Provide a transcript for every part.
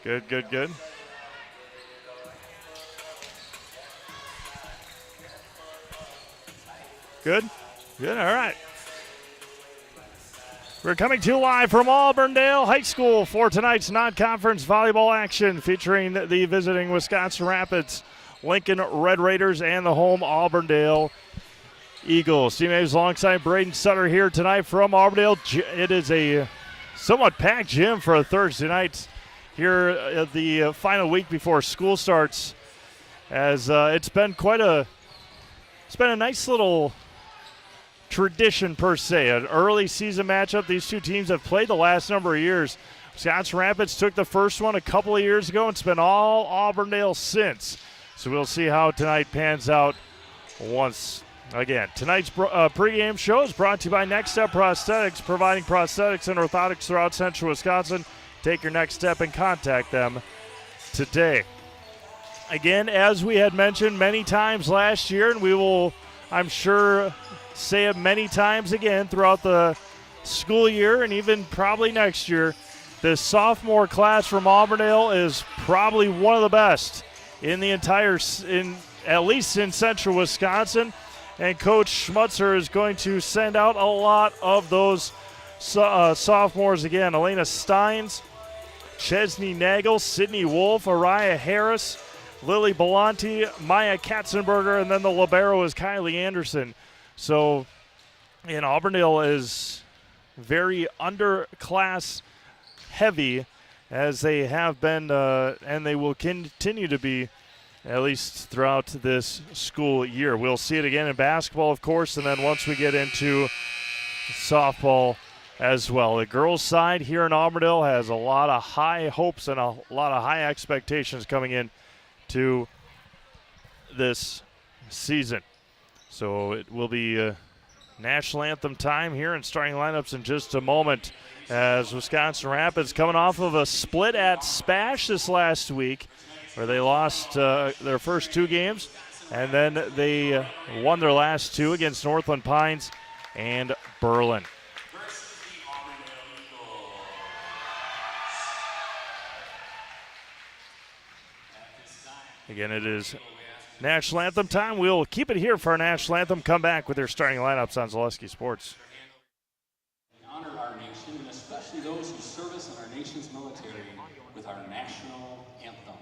Good, good, good. Good, good, all right. We're coming to you live from Auburndale High School for tonight's non-conference volleyball action featuring the visiting Wisconsin Rapids, Lincoln Red Raiders, and the home Auburndale Eagles. Teammates alongside Braden Sutter here tonight from Auburndale. It is a somewhat packed gym for a Thursday night here at the final week before school starts, as it's been a nice little tradition per se, an early season matchup. These two teams have played the last number of years. Wisconsin Rapids took the first one a couple of years ago. It's been all Auburndale since. So we'll see how tonight pans out once again. Tonight's pregame show is brought to you by Next Step Prosthetics, providing prosthetics and orthotics throughout central Wisconsin. Take your next step and contact them today. Again, as we had mentioned many times last year, and we will, I'm sure, say it many times again throughout the school year and even probably next year, the sophomore class from Auburndale is probably one of the best in the at least in central Wisconsin. And Coach Schmutzer is going to send out a lot of those sophomores again. Elena Steins, Chesney Nagel, Sydney Wolf, Araya Harris, Lily Belanti, Maya Katzenberger, and then the libero is Kylie Anderson. So, Auburndale is very underclass heavy, as they have been, and they will continue to be, at least throughout this school year. We'll see it again in basketball, of course, and then once we get into softball as well. The girls' side here in Auburndale has a lot of high hopes and a lot of high expectations coming in to this season. So it will be national anthem time here and starting lineups in just a moment, as Wisconsin Rapids coming off of a split at Spash this last week, where they lost their first two games, and then they won their last two against Northland Pines and Berlin. Again, it is national anthem time. We'll keep it here for our national anthem. Come back with their starting lineups on Zaleski Sports. Honor our nation, and especially those who service in our nation's military, with our national anthem.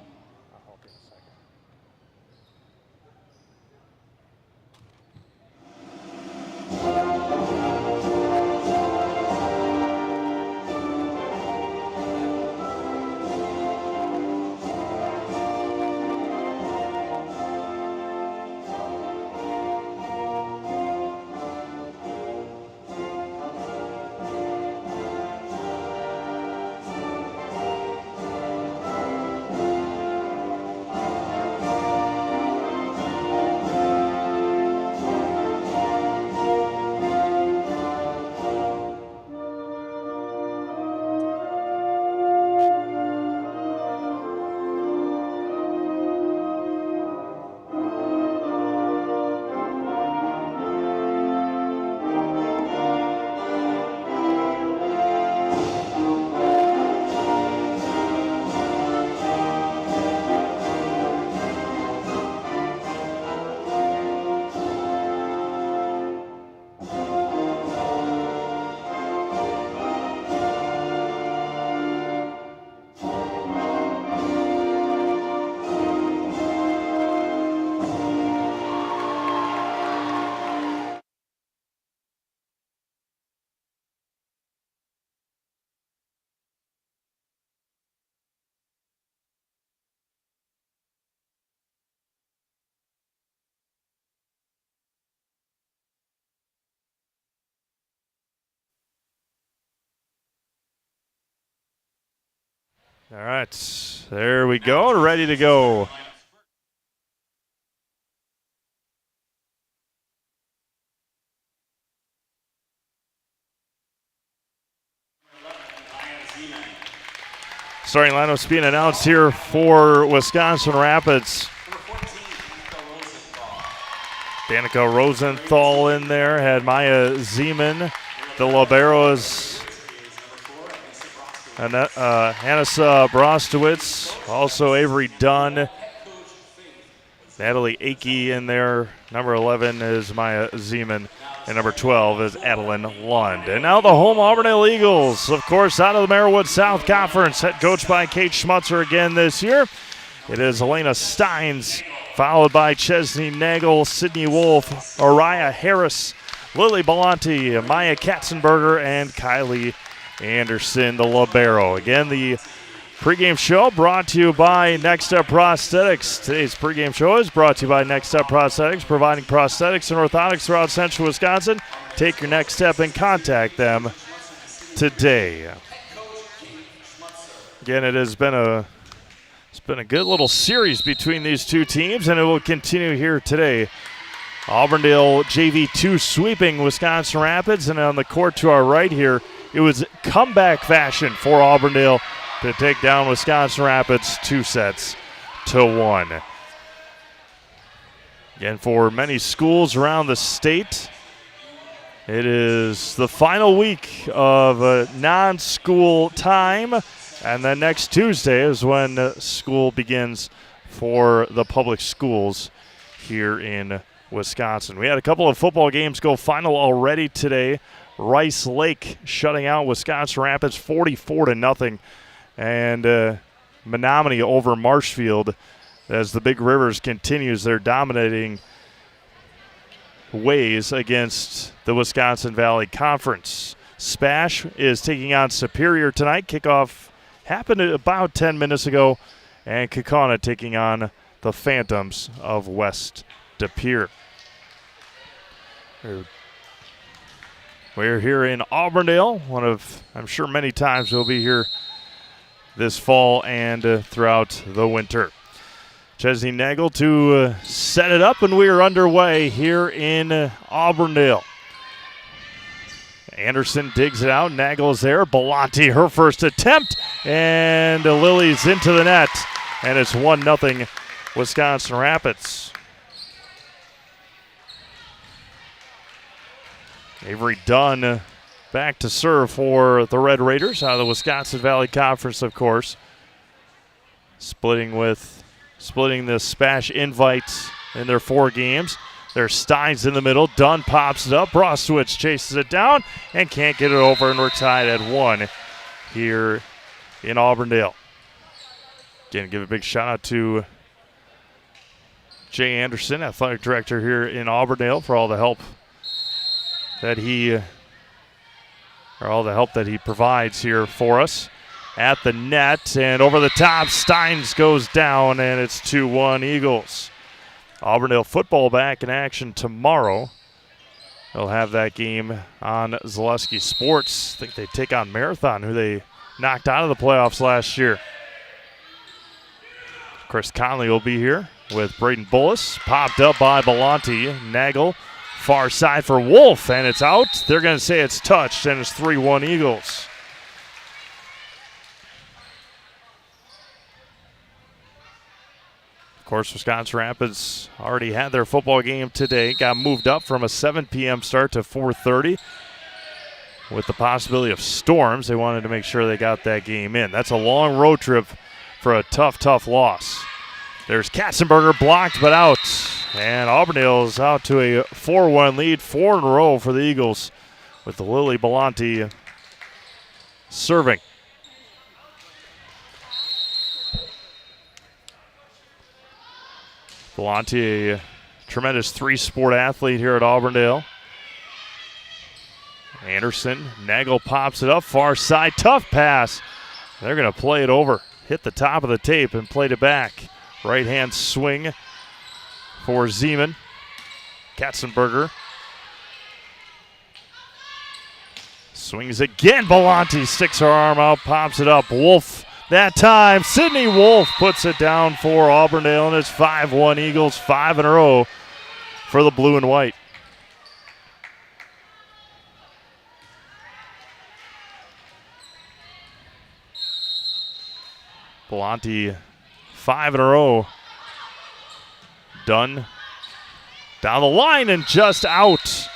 All right, there we go, ready to go. Starting lineups being announced here for Wisconsin Rapids. Danica Rosenthal in there, had Maya Zeman. The liberos, Hannah Brostowitz, also Avery Dunn. Natalie Akey in there. Number 11 is Maya Zeman. And number 12 is Adeline Lund. And now the home Auburndale Eagles, of course, out of the Merriwood South Conference, head coached by Kate Schmutzer again this year. It is Elena Steins, followed by Chesney Nagel, Sydney Wolf, Araya Harris, Lily Belanti, Maya Katzenberger, and Kylie Anderson, the libero. Again, the pregame show brought to you by Next Step Prosthetics. Today's pregame show is brought to you by Next Step Prosthetics, providing prosthetics and orthotics throughout central Wisconsin. Take your next step and contact them today. Again, it's been a good little series between these two teams, and it will continue here today. Auburndale JV2 sweeping Wisconsin Rapids, and on the court to our right here, it was comeback fashion for Auburndale to take down Wisconsin Rapids 2-1. Again, for many schools around the state, it is the final week of non-school time, and then next Tuesday is when school begins for the public schools here in Wisconsin. We had a couple of football games go final already today. Rice Lake shutting out Wisconsin Rapids 44-0. And Menominee over Marshfield as the Big Rivers continues their dominating ways against the Wisconsin Valley Conference. Spash is taking on Superior tonight. Kickoff happened about 10 minutes ago. And Kaukauna taking on the Phantoms of West De Pere. We're here in Auburndale. I'm sure many times we'll be here this fall and throughout the winter. Chesney Nagel to set it up, and we are underway here in Auburndale. Anderson digs it out. Nagel's there. Belanti, her first attempt, and Lily's into the net, and it's 1-0 Wisconsin Rapids. Avery Dunn back to serve for the Red Raiders out of the Wisconsin Valley Conference, of course. Splitting the Spash invites in their 4 games. There's Steins in the middle. Dunn pops it up. Brostowitz chases it down and can't get it over, and we're tied at 1 here in Auburndale. Again, give a big shout out to Jay Anderson, athletic director here in Auburndale, for all the help that he provides here for us. At the net and over the top, Steins goes down, and it's 2-1 Eagles. Auburndale football back in action tomorrow. They'll have that game on Zaleski Sports. I think they take on Marathon, who they knocked out of the playoffs last year. Chris Conley will be here with Braden Bullis. Popped up by Belanti. Nagel, far side for Wolf, and it's out. They're going to say it's touched, and it's 3-1 Eagles. Of course, Wisconsin Rapids already had their football game today. Got moved up from a 7 p.m. start to 4:30. With the possibility of storms, they wanted to make sure they got that game in. That's a long road trip for a tough loss. There's Katzenberger, blocked but out. And Auburndale is out to a 4-1 lead, 4 in a row for the Eagles, with the Lily Belanti serving. Belanti, a tremendous 3-sport athlete here at Auburndale. Anderson, Nagel pops it up, far side, tough pass. They're going to play it over. Hit the top of the tape and played it back. Right-hand swing for Zeman. Katzenberger swings again. Belanti sticks her arm out, pops it up. Wolf that time. Sydney Wolf puts it down for Auburndale, and it's 5-1 Eagles, 5 in a row for the blue and white. Belanti, 5 in a row. Dunn Down the line and just out.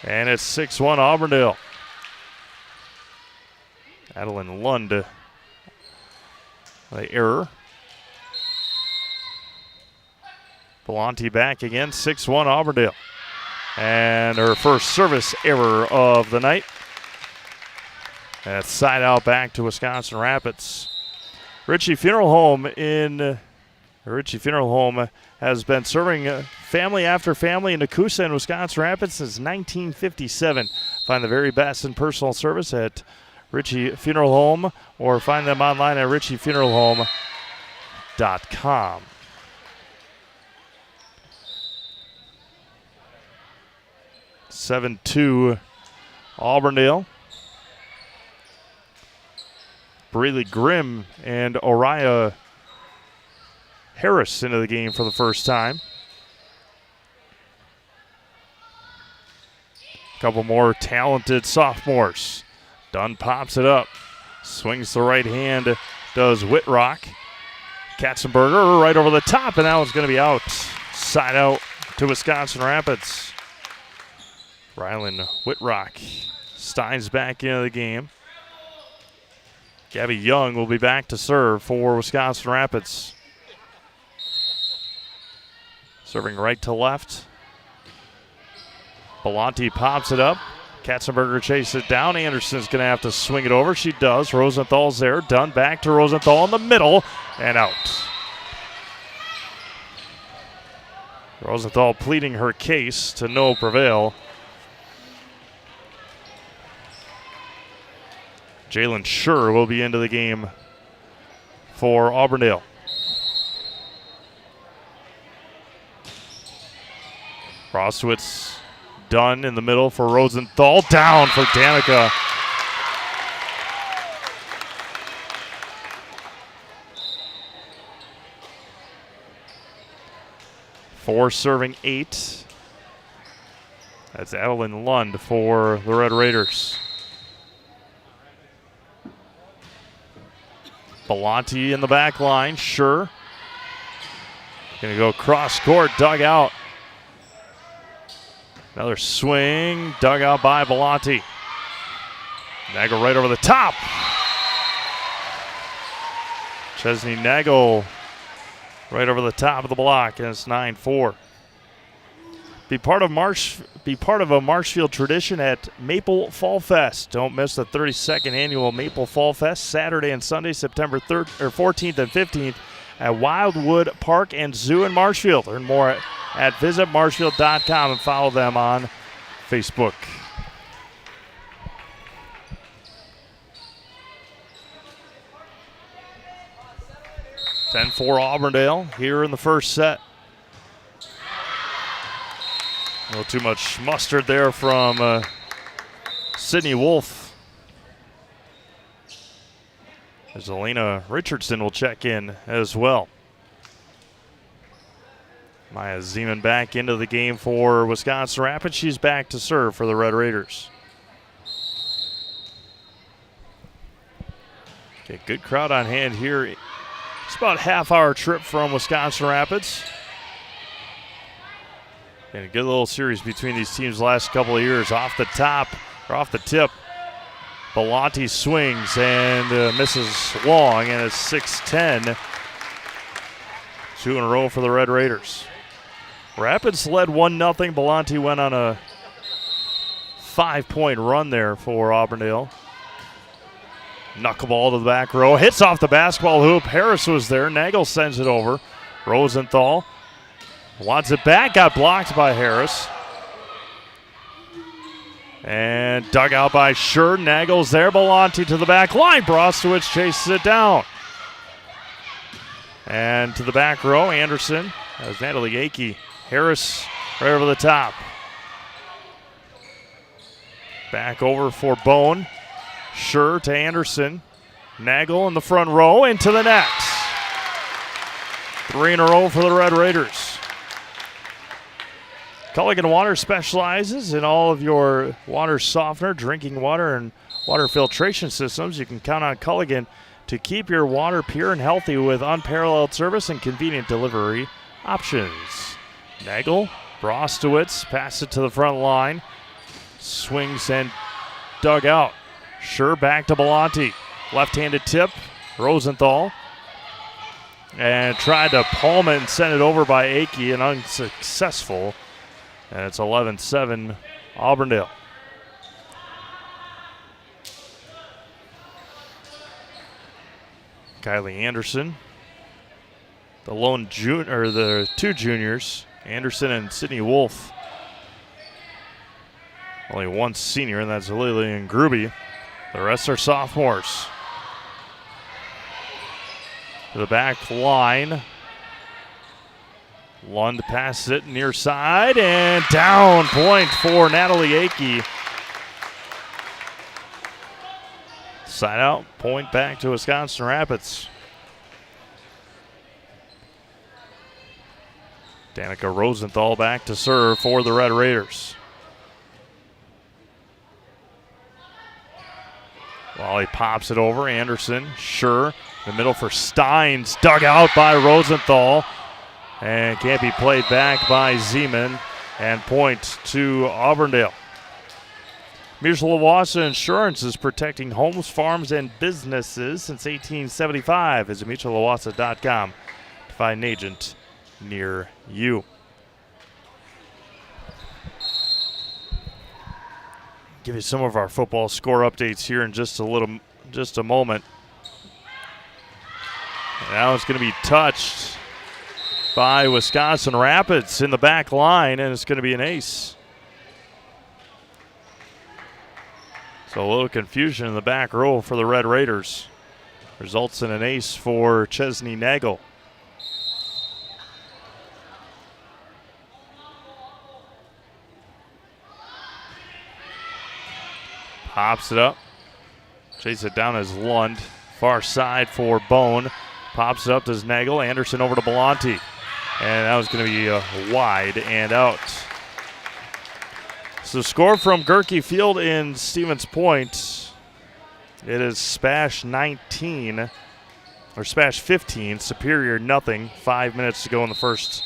And it's 6-1 Auburndale. Adeline Lund, the error. Belanti back again, 6-1 Auburndale. And her first service error of the night. That's side out back to Wisconsin Rapids. Ritchie Funeral Home has been serving family after family in Nakusa and Wisconsin Rapids since 1957. Find the very best in personal service at Ritchie Funeral Home or find them online at ritchiefuneralhome.com. (7-2) Auburndale. Braley Grimm and Oriah Harris into the game for the first time. A couple more talented sophomores. Dunn pops it up. Swings the right hand, does Whitrock. Katzenberger right over the top, and that one's going to be out. Side out to Wisconsin Rapids. Rylan Whitrock. Steins back into the game. Gabby Young will be back to serve for Wisconsin Rapids. Serving right to left. Belanti pops it up. Katzenberger chases it down. Anderson's going to have to swing it over. She does. Rosenthal's there. Dunn back to Rosenthal in the middle and out. Rosenthal pleading her case to no prevail. Jalen Schur will be into the game for Auburndale. Roswitz done in the middle for Rosenthal. Down for Danica. Four serving 8. That's Adeline Lund for the Red Raiders. Belanti in the back line, sure. Gonna go cross court, dug out. Another swing, dug out by Belanti. Nagel right over the top. Chesney Nagel right over the top of the block, and it's 9-4. Be part of a Marshfield tradition at Maple Fall Fest. Don't miss the 32nd annual Maple Fall Fest, Saturday and Sunday, September 14th and 15th at Wildwood Park and Zoo in Marshfield. Learn more at visitmarshfield.com and follow them on Facebook. (10-4) Auburndale here in the first set. A little too much mustard there from Sydney Wolf. As Elena Richardson will check in as well. Maya Zeman back into the game for Wisconsin Rapids. She's back to serve for the Red Raiders. Okay, good crowd on hand here. It's about a half-hour trip from Wisconsin Rapids. And a good little series between these teams the last couple of years. Off the top, or off the tip, Belanti swings and misses long, and it's 6-10. 2 in a row for the Red Raiders. Rapids led 1-0. Belanti went on a 5-point run there for Auburndale. Knuckleball to the back row. Hits off the basketball hoop. Harris was there. Nagel sends it over. Rosenthal wants it back. Got blocked by Harris. And dug out by Schur. Nagel's there. Belanti to the back line. Brostowicz chases it down. And to the back row, Anderson. That was Natalie Akey. Harris right over the top. Back over for Bone. Schur to Anderson. Nagel in the front row into the net. 3 in a row for the Red Raiders. Culligan Water specializes in all of your water softener, drinking water, and water filtration systems. You can count on Culligan to keep your water pure and healthy with unparalleled service and convenient delivery options. Nagel Brostowitz passes it to the front line. Swings and dug out. Sure back to Belanti. Left-handed tip. Rosenthal. And tried to palm it and send it over by Akey and unsuccessful. And it's 11-7 Auburndale. Kylie Anderson. The two juniors, Anderson and Sydney Wolf. Only one senior, and that's Lillian Gruby. The rest are sophomores. To the back line. Lund passes it near side, and down point for Natalie Akey. Side out, point back to Wisconsin Rapids. Danica Rosenthal back to serve for the Red Raiders. Volley pops it over. Anderson, sure. In the middle for Steins. Dug out by Rosenthal. And can't be played back by Zeman. And point to Auburndale. Mutual Wausau Insurance is protecting homes, farms, and businesses since 1875. Visit mutualwausau.com to find an agent near you. Give you some of our football score updates here in just a moment. Now it's going to be touched by Wisconsin Rapids in the back line, and it's going to be an ace. So a little confusion in the back row for the Red Raiders. Results in an ace for Chesney Nagel. Pops it up. Chase it down as Lund. Far side for Bone. Pops it up to Nagel. Anderson over to Belanti. And that was going to be wide and out. So score from Gerke Field in Stevens Point. It is Spash 19, or Spash 15, Superior nothing. 5 minutes to go in the first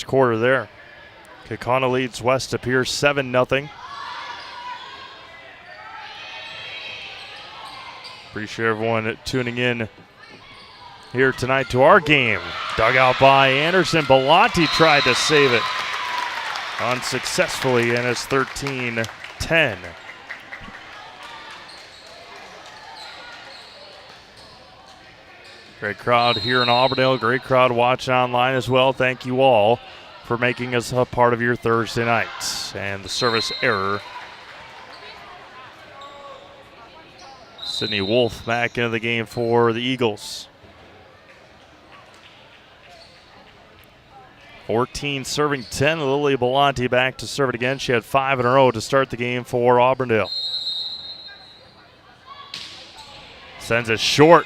quarter there. Kaukauna leads West Superior 7-0. Appreciate everyone tuning in here tonight to our game. Dug out by Anderson. Belanti tried to save it unsuccessfully, and it's 13-10. Great crowd here in Auburndale. Great crowd watching online as well. Thank you all for making us a part of your Thursday nights. And the service error. Sydney Wolf back into the game for the Eagles. 14 serving 10. Lily Belanti back to serve it again. She had 5 in a row to start the game for Auburndale. Sends it short.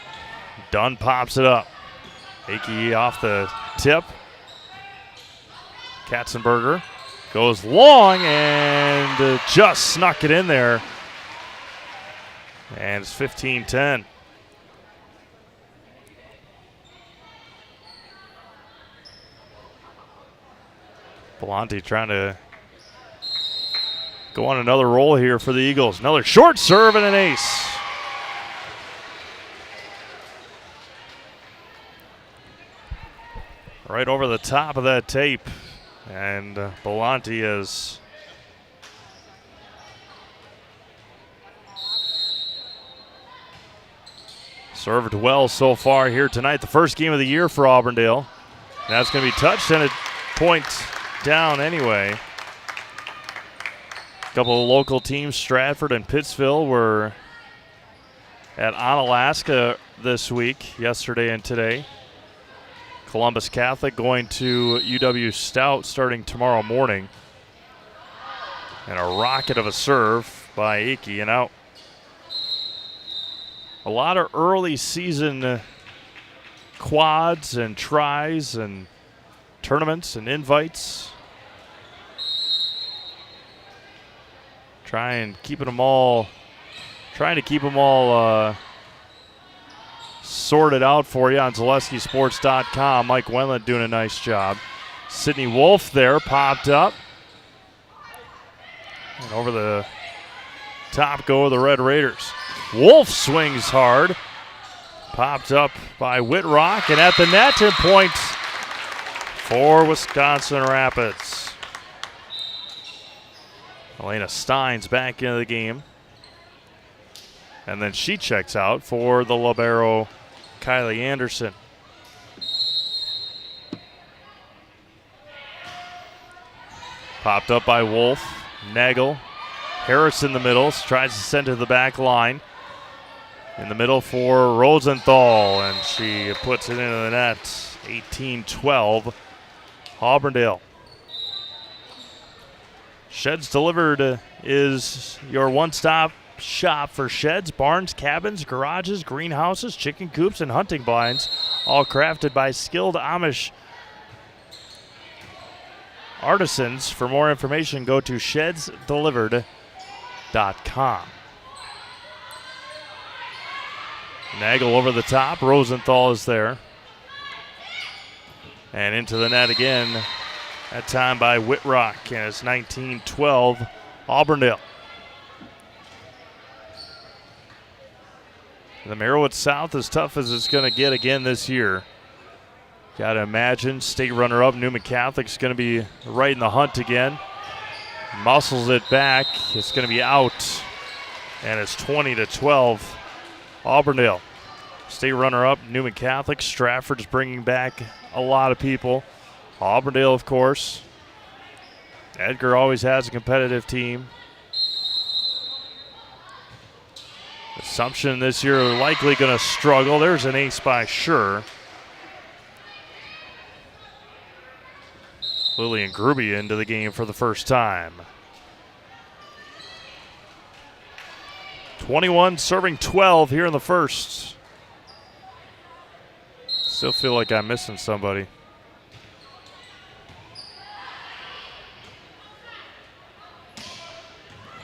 Dunn pops it up. Akey off the tip. Katzenberger goes long and just snuck it in there. And it's 15-10. Belanti trying to go on another roll here for the Eagles. Another short serve and an ace. Right over the top of that tape. And Belanti is served well so far here tonight. The first game of the year for Auburndale. And that's going to be touched and a point down anyway. A couple of local teams, Stratford and Pittsville, were at Onalaska this week, yesterday and today. Columbus Catholic going to UW Stout starting tomorrow morning. And a rocket of a serve by Akey and out. A lot of early season quads and tries and tournaments and invites. Trying to keep them all sorted out for you on ZaleskiSports.com. Mike Wendland doing a nice job. Sydney Wolf there, popped up. And over the top go the Red Raiders. Wolf swings hard. Popped up by Whitrock, and at the net, and points for Wisconsin Rapids. Elena Steins back into the game. And then she checks out for the libero, Kylie Anderson. Popped up by Wolf. Nagel. Harris in the middle. Tries to send to the back line. In the middle for Rosenthal. And she puts it into the net. 18-12. Auburndale. Sheds Delivered is your one-stop shop for sheds, barns, cabins, garages, greenhouses, chicken coops, and hunting blinds. All crafted by skilled Amish artisans. For more information, go to shedsdelivered.com. Nagel over the top. Rosenthal is there. And into the net again. That time by Whitrock. And it's 19-12 Auburndale. The Merowith South as tough as it's going to get again this year. Got to imagine state runner-up Newman Catholic's going to be right in the hunt again. Muscles it back. It's going to be out. And it's 20-12 Auburndale. State runner-up Newman Catholic. Stratford's bringing back a lot of people. Auburndale, of course. Edgar always has a competitive team. Assumption this year likely going to struggle. There's an ace by Sure. Lillian Gruby into the game for the first time. 21 serving 12 here in the first. Still feel like I'm missing somebody.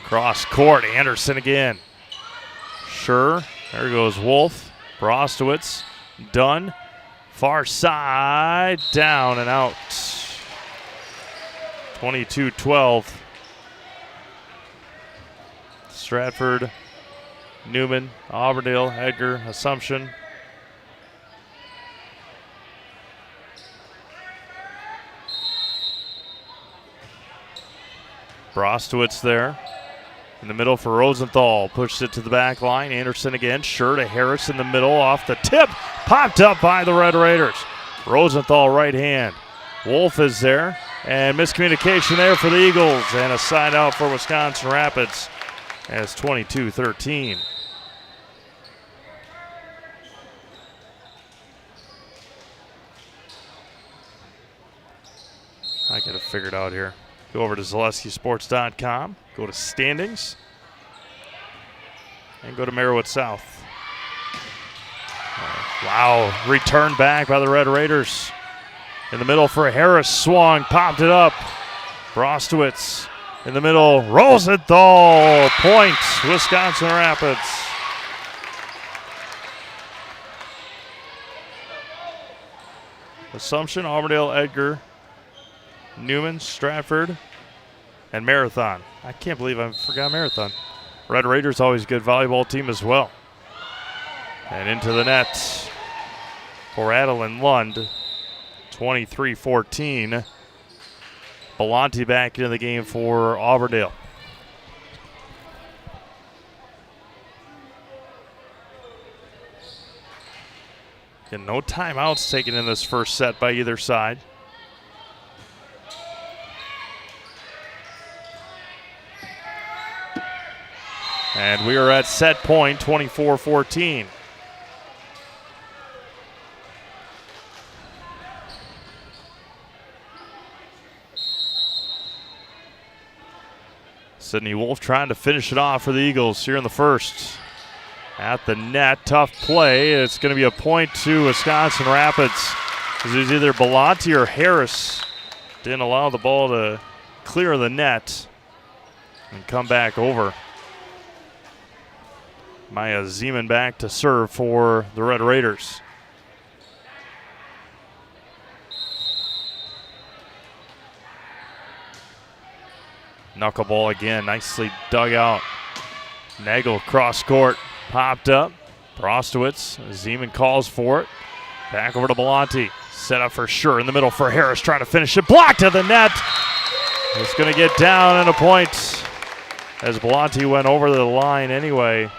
Cross court, Anderson again. Sure, there goes Wolf. Brostowitz, done. Far side, down and out. 22-12. Stratford, Newman, Auburndale, Edgar, Assumption. Brostowitz there. In the middle for Rosenthal. Pushed it to the back line. Anderson again. Sure to Harris in the middle. Off the tip. Popped up by the Red Raiders. Rosenthal right hand. Wolf is there. And miscommunication there for the Eagles. And a side out for Wisconsin Rapids. As 22-13. I got it figured out here. Go over to ZaleskiSports.com. Go to standings. And go to Merowith South. Wow. Return back by the Red Raiders. In the middle for Harris. Swung. Popped it up. Brostowitz in the middle. Rosenthal. Points. Wisconsin Rapids. Assumption, Auburndale, Edgar, Newman, Stratford, and Marathon. I can't believe I forgot Marathon. Red Raiders always a good volleyball team as well. And into the net for Adeline Lund. 23-14. Belanti back into the game for Auburndale. And no timeouts taken in this first set by either side. And we are at set point, 24-14. Sydney Wolf trying to finish it off for the Eagles here in the first. At the net, tough play. It's going to be a point to Wisconsin Rapids. It was either Belanti or Harris. Didn't allow the ball to clear the net and come back over. Maya Zeman back to serve for the Red Raiders. Knuckleball again, nicely dug out. Nagel cross court, popped up. Brostowitz, Zeman calls for it. Back over to Belanti. Set up for sure in the middle for Harris, trying to finish it. Blocked to the net. It's going to get down and a point as Belanti went over the line anyway.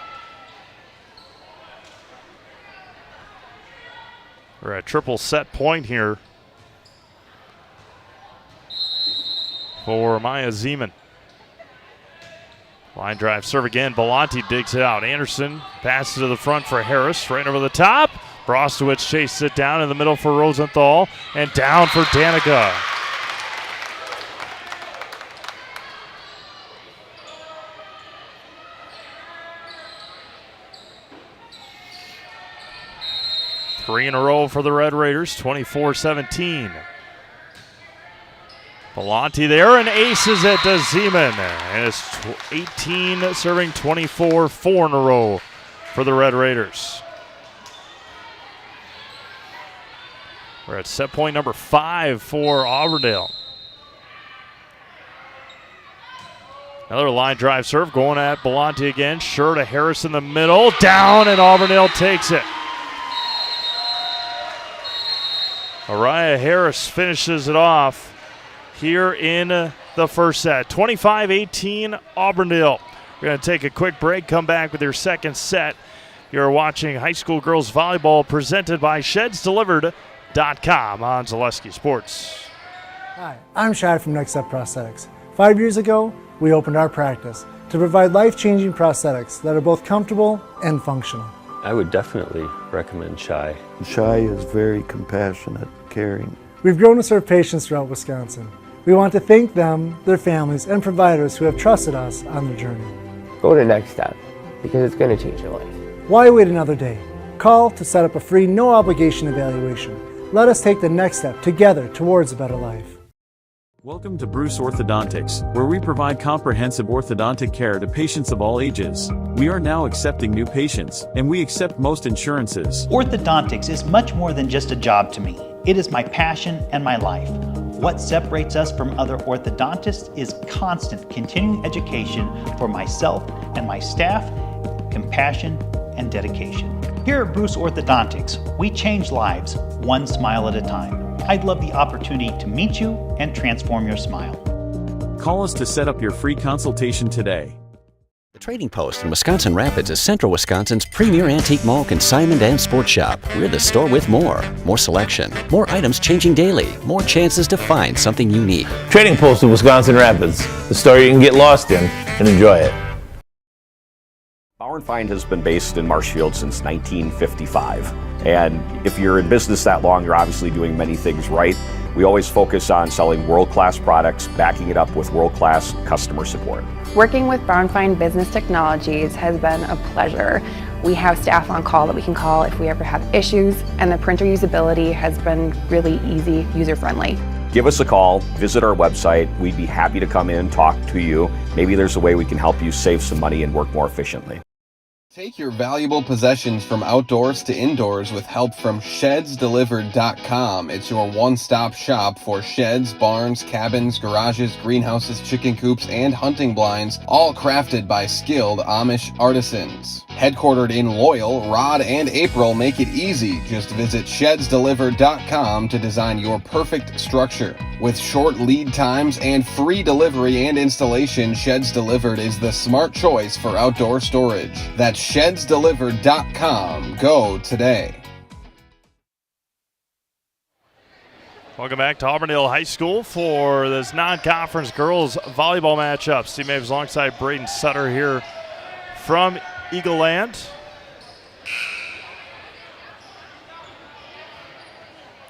We're at triple set point here for Maya Zeman. Line drive serve again. Belanti digs it out. Anderson passes to the front for Harris. Right over the top. Brostowitz chases it down in the middle for Rosenthal. And down for Danica. Three in a row for the Red Raiders. 24-17. Belanti there and aces it to Zeman. And it's 18 serving 24, 4 in a row for the Red Raiders. We're at set point number 5 for Auburndale. Another line drive serve going at Belanti again. Sure to Harris in the middle. Down and Auburndale takes it. Mariah Harris finishes it off here in the first set. 25-18 Auburndale. We're going to take a quick break, come back with your second set. You're watching high school girls volleyball presented by ShedsDelivered.com on Zaleski Sports. Hi, I'm Shad from Next Step Prosthetics. 5 years ago, we opened our practice to provide life-changing prosthetics that are both comfortable and functional. I would definitely recommend Shai. Shai is very compassionate, caring. We've grown to serve patients throughout Wisconsin. We want to thank them, their families, and providers who have trusted us on their journey. Go to Next Step because it's going to change your life. Why wait another day? Call to set up a free, no-obligation evaluation. Let us take the next step together towards a better life. Welcome to Bruce Orthodontics, where we provide comprehensive orthodontic care to patients of all ages. We are now accepting new patients, and we accept most insurances. Orthodontics is much more than just a job to me. It is my passion and my life. What separates us from other orthodontists is constant continuing education for myself and my staff, compassion, and dedication. Here at Bruce Orthodontics, we change lives one smile at a time. I'd love the opportunity to meet you and transform your smile. Call us to set up your free consultation today. The Trading Post in Wisconsin Rapids is Central Wisconsin's premier antique mall, consignment, and sports shop. We're the store with more selection, more items changing daily, more chances to find something unique. Trading Post in Wisconsin Rapids, the store you can get lost in and enjoy it. Bauer & Feind has been based in Marshfield since 1955. And if you're in business that long, you're obviously doing many things right. We always focus on selling world-class products, backing it up with world-class customer support. Working with Bauer & Feind Business Technologies has been a pleasure. We have staff on call that we can call if we ever have issues, and the printer usability has been really easy, user-friendly. Give us a call, visit our website. We'd be happy to come in, talk to you. Maybe there's a way we can help you save some money and work more efficiently. Take your valuable possessions from outdoors to indoors with help from ShedsDelivered.com. It's your one-stop shop for sheds, barns, cabins, garages, greenhouses, chicken coops, and hunting blinds, all crafted by skilled Amish artisans. Headquartered in Loyal, Rod and April make it easy. Just visit ShedsDelivered.com to design your perfect structure. With short lead times and free delivery and installation, Sheds Delivered is the smart choice for outdoor storage. That's ShedsDelivered.com. Go today. Welcome back to Auburndale High School for this non-conference girls volleyball matchup. Steve Maves alongside Braden Sutter here from Eagle Land.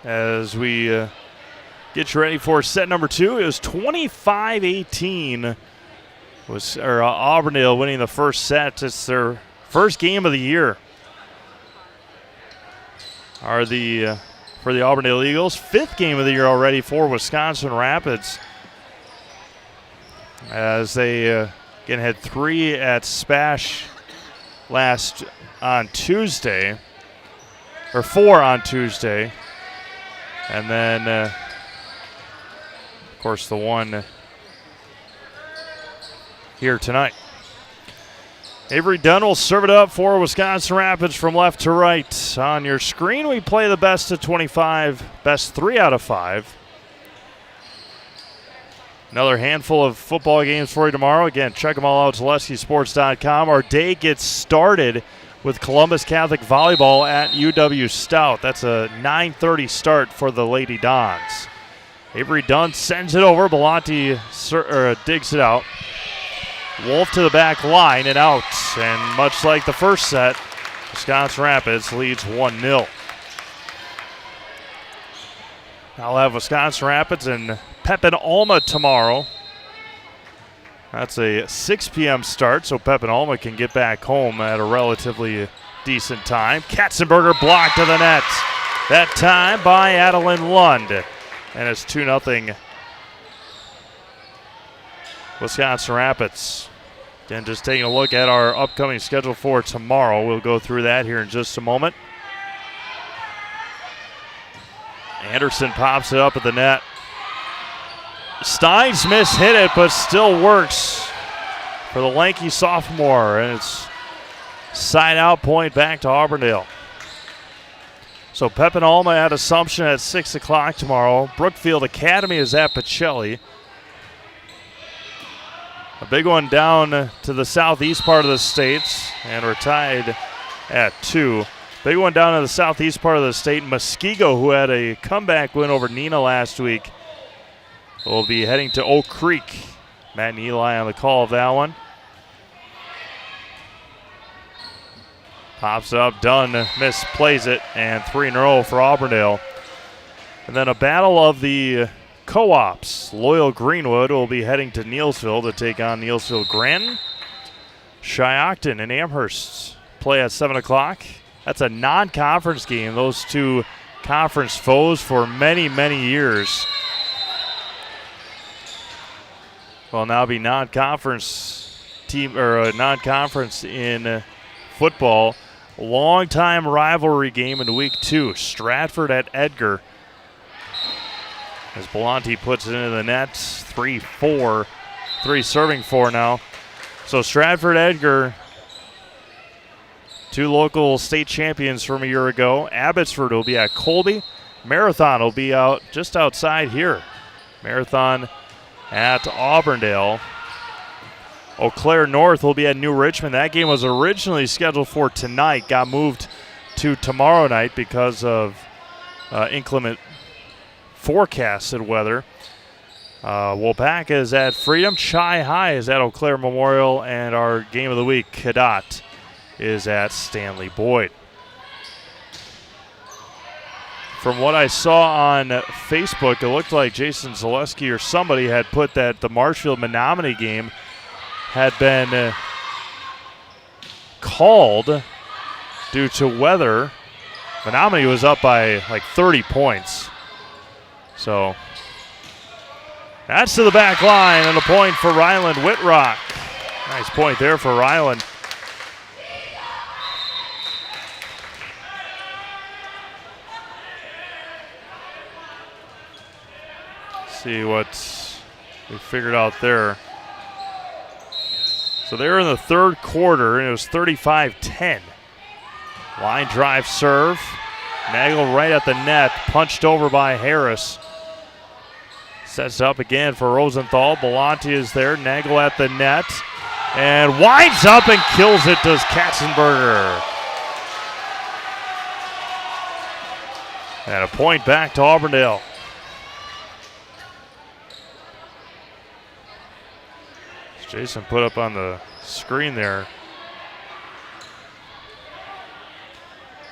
As we get you ready for set number 2, it was 25-18. Auburndale winning the first set. It's their first game of the year. For the Auburndale Eagles, 5th game of the year already for Wisconsin Rapids. As they again had 3 at Spash on Tuesday, or 4 on Tuesday, and then of course the one here tonight. Avery Dunn will serve it up for Wisconsin Rapids from left to right. On your screen, we play the best of 25, best 3 out of 5. Another handful of football games for you tomorrow. Again, check them all out at ZaleskiSports.com. Our day gets started with Columbus Catholic Volleyball at UW Stout. That's a 9:30 start for the Lady Dons. Avery Dunn sends it over. Belanti digs it out. Wolf to the back line and out. And much like the first set, Wisconsin Rapids leads 1-0. I'll have Wisconsin Rapids and Pepin Alma tomorrow. That's a 6 p.m. start, so Pepin Alma can get back home at a relatively decent time. Katzenberger blocked to the net. That time by Adeline Lund. And it's 2-0 Wisconsin Rapids. Then just taking a look at our upcoming schedule for tomorrow. We'll go through that here in just a moment. Anderson pops it up at the net. Steinsmith hit it, but still works for the lanky sophomore. And it's side out point back to Auburndale. So Pepin Alma at Assumption at 6 o'clock tomorrow. Brookfield Academy is at Pacelli. A big one down to the southeast part of the state, and we're tied at 2. Big one down to the southeast part of the state. Muskego, who had a comeback win over Neenah last week, will be heading to Oak Creek. Matt and Eli on the call of that one. Pops it up, Dunn misplays it, and 3 in a row for Auburndale. And then a battle of the co-ops. Loyal Greenwood will be heading to Neelsville to take on Neelsville Granton. Shiocton and Amherst play at 7 o'clock. That's a non-conference game. Those two conference foes for many, many years. Will now be non-conference team or non-conference in football. Long-time rivalry game in week 2. Stratford at Edgar. As Belanti puts it into the net, 3-4. 3 serving 4 now. So Stratford, Edgar, 2 local state champions from a year ago. Abbotsford will be at Colby. Marathon will be out just outside here. Marathon at Auburndale. Eau Claire North will be at New Richmond. That game was originally scheduled for tonight. Got moved to tomorrow night because of inclement forecasted weather. Waupaca is at Freedom. Chi High is at Eau Claire Memorial. And our game of the week, Cadott, is at Stanley Boyd. From what I saw on Facebook, it looked like Jason Zaleski or somebody had put that the Marshfield-Menominee game had been called due to weather. Menominee was up by like 30 points. So that's to the back line and a point for Ryland Whitrock. Nice point there for Ryland. See what we figured out there. So they were in the third quarter, and it was 35-10. Line drive serve. Nagel right at the net, punched over by Harris. Sets up again for Rosenthal. Belanti is there. Nagel at the net. And winds up and kills it, does Katzenberger. And a point back to Auburndale. Jason put up on the screen there.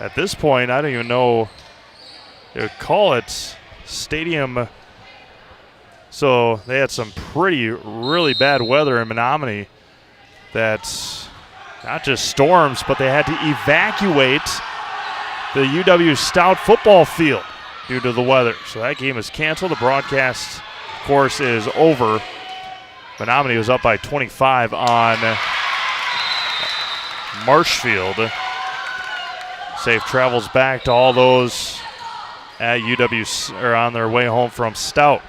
At this point, I don't even know they would call it stadium. So they had some really bad weather in Menominee. That's not just storms, but they had to evacuate the UW Stout football field due to the weather. So that game is canceled. The broadcast, of course, is over. Menominee was up by 25 on Marshfield. Safe travels back to all those at UW or on their way home from Stout.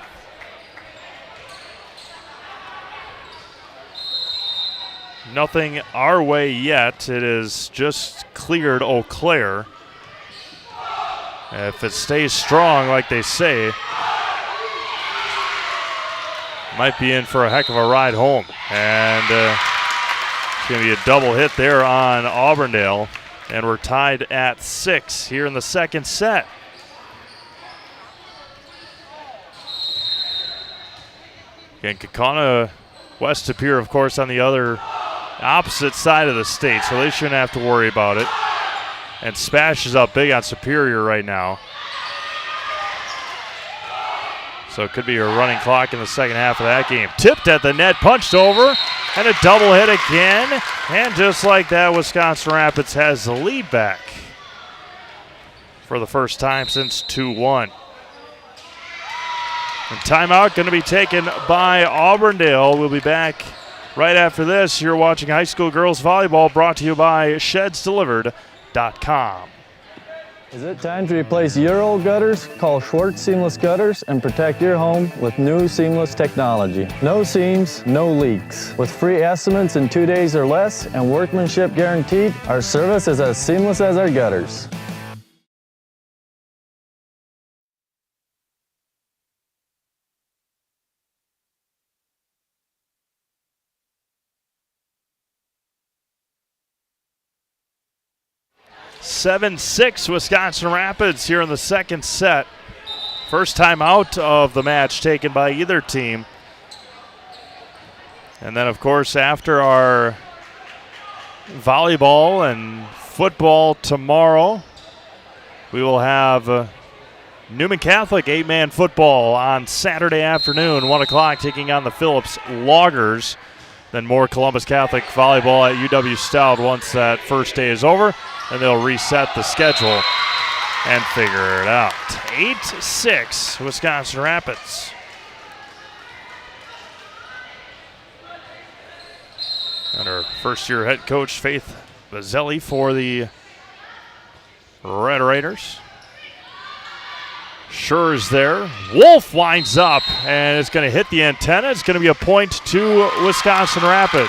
Nothing our way yet. It is just cleared Eau Claire. If it stays strong like they say, might be in for a heck of a ride home. And it's going to be a double hit there on Auburndale. And we're tied at 6 here in the second set. Again, Kaukauna West Superior, of course, on the other opposite side of the state, so they shouldn't have to worry about it. And Spash is up big on Superior right now. So it could be a running clock in the second half of that game. Tipped at the net, punched over, and a double hit again. And just like that, Wisconsin Rapids has the lead back for the first time since 2-1. And timeout going to be taken by Auburndale. We'll be back right after this. You're watching high school girls volleyball, brought to you by ShedsDelivered.com. Is it time to replace your old gutters? Call Schwartz Seamless Gutters and protect your home with new seamless technology. No seams, no leaks. With free estimates in 2 days or less and workmanship guaranteed, our service is as seamless as our gutters. (7-6) Wisconsin Rapids here in the second set. First time out of the match taken by either team. And then, of course, after our volleyball and football tomorrow, we will have Newman Catholic 8-man football on Saturday afternoon, 1 o'clock, taking on the Phillips Loggers. Then more Columbus Catholic volleyball at UW Stout once that first day is over. And they'll reset the schedule and figure it out. 8-6, Wisconsin Rapids. And our first-year head coach, Faith Bazzelli, for the Red Raiders. Schur's there. Wolf winds up, and it's going to hit the antenna. It's going to be a point to Wisconsin Rapids.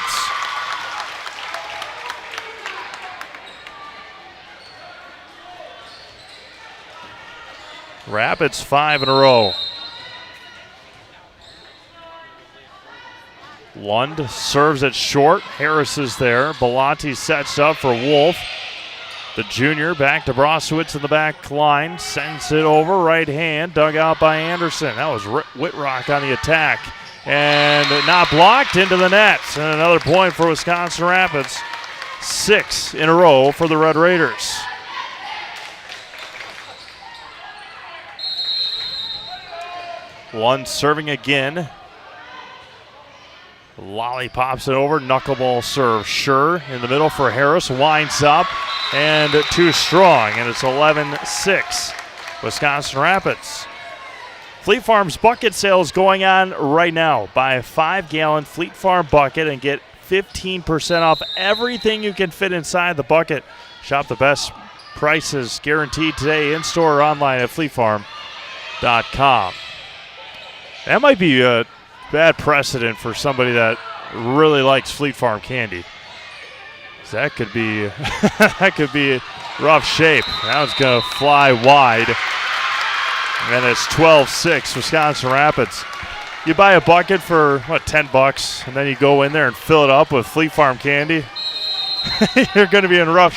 Rapids 5 in a row. Lund serves it short. Harris is there. Belmonte sets up for Wolf. The junior back to Brosowitz in the back line. Sends it over. Right hand dug out by Anderson. That was Whitrock on the attack. And not blocked into the net. And another point for Wisconsin Rapids. 6 in a row for the Red Raiders. Lund serving again. Lollipops it over. Knuckleball serve. Schur in the middle for Harris. Winds up and too strong. And it's 11-6. Wisconsin Rapids. Fleet Farm's bucket sale is going on right now. Buy a 5-gallon Fleet Farm bucket and get 15% off everything you can fit inside the bucket. Shop the best prices guaranteed today in-store or online at fleetfarm.com. That might be a bad precedent for somebody that really likes Fleet Farm candy. That could be that could be rough shape. Now it's going to fly wide. And it's 12-6 Wisconsin Rapids. You buy a bucket for, what, $10, and then you go in there and fill it up with Fleet Farm candy. You're going to be in rough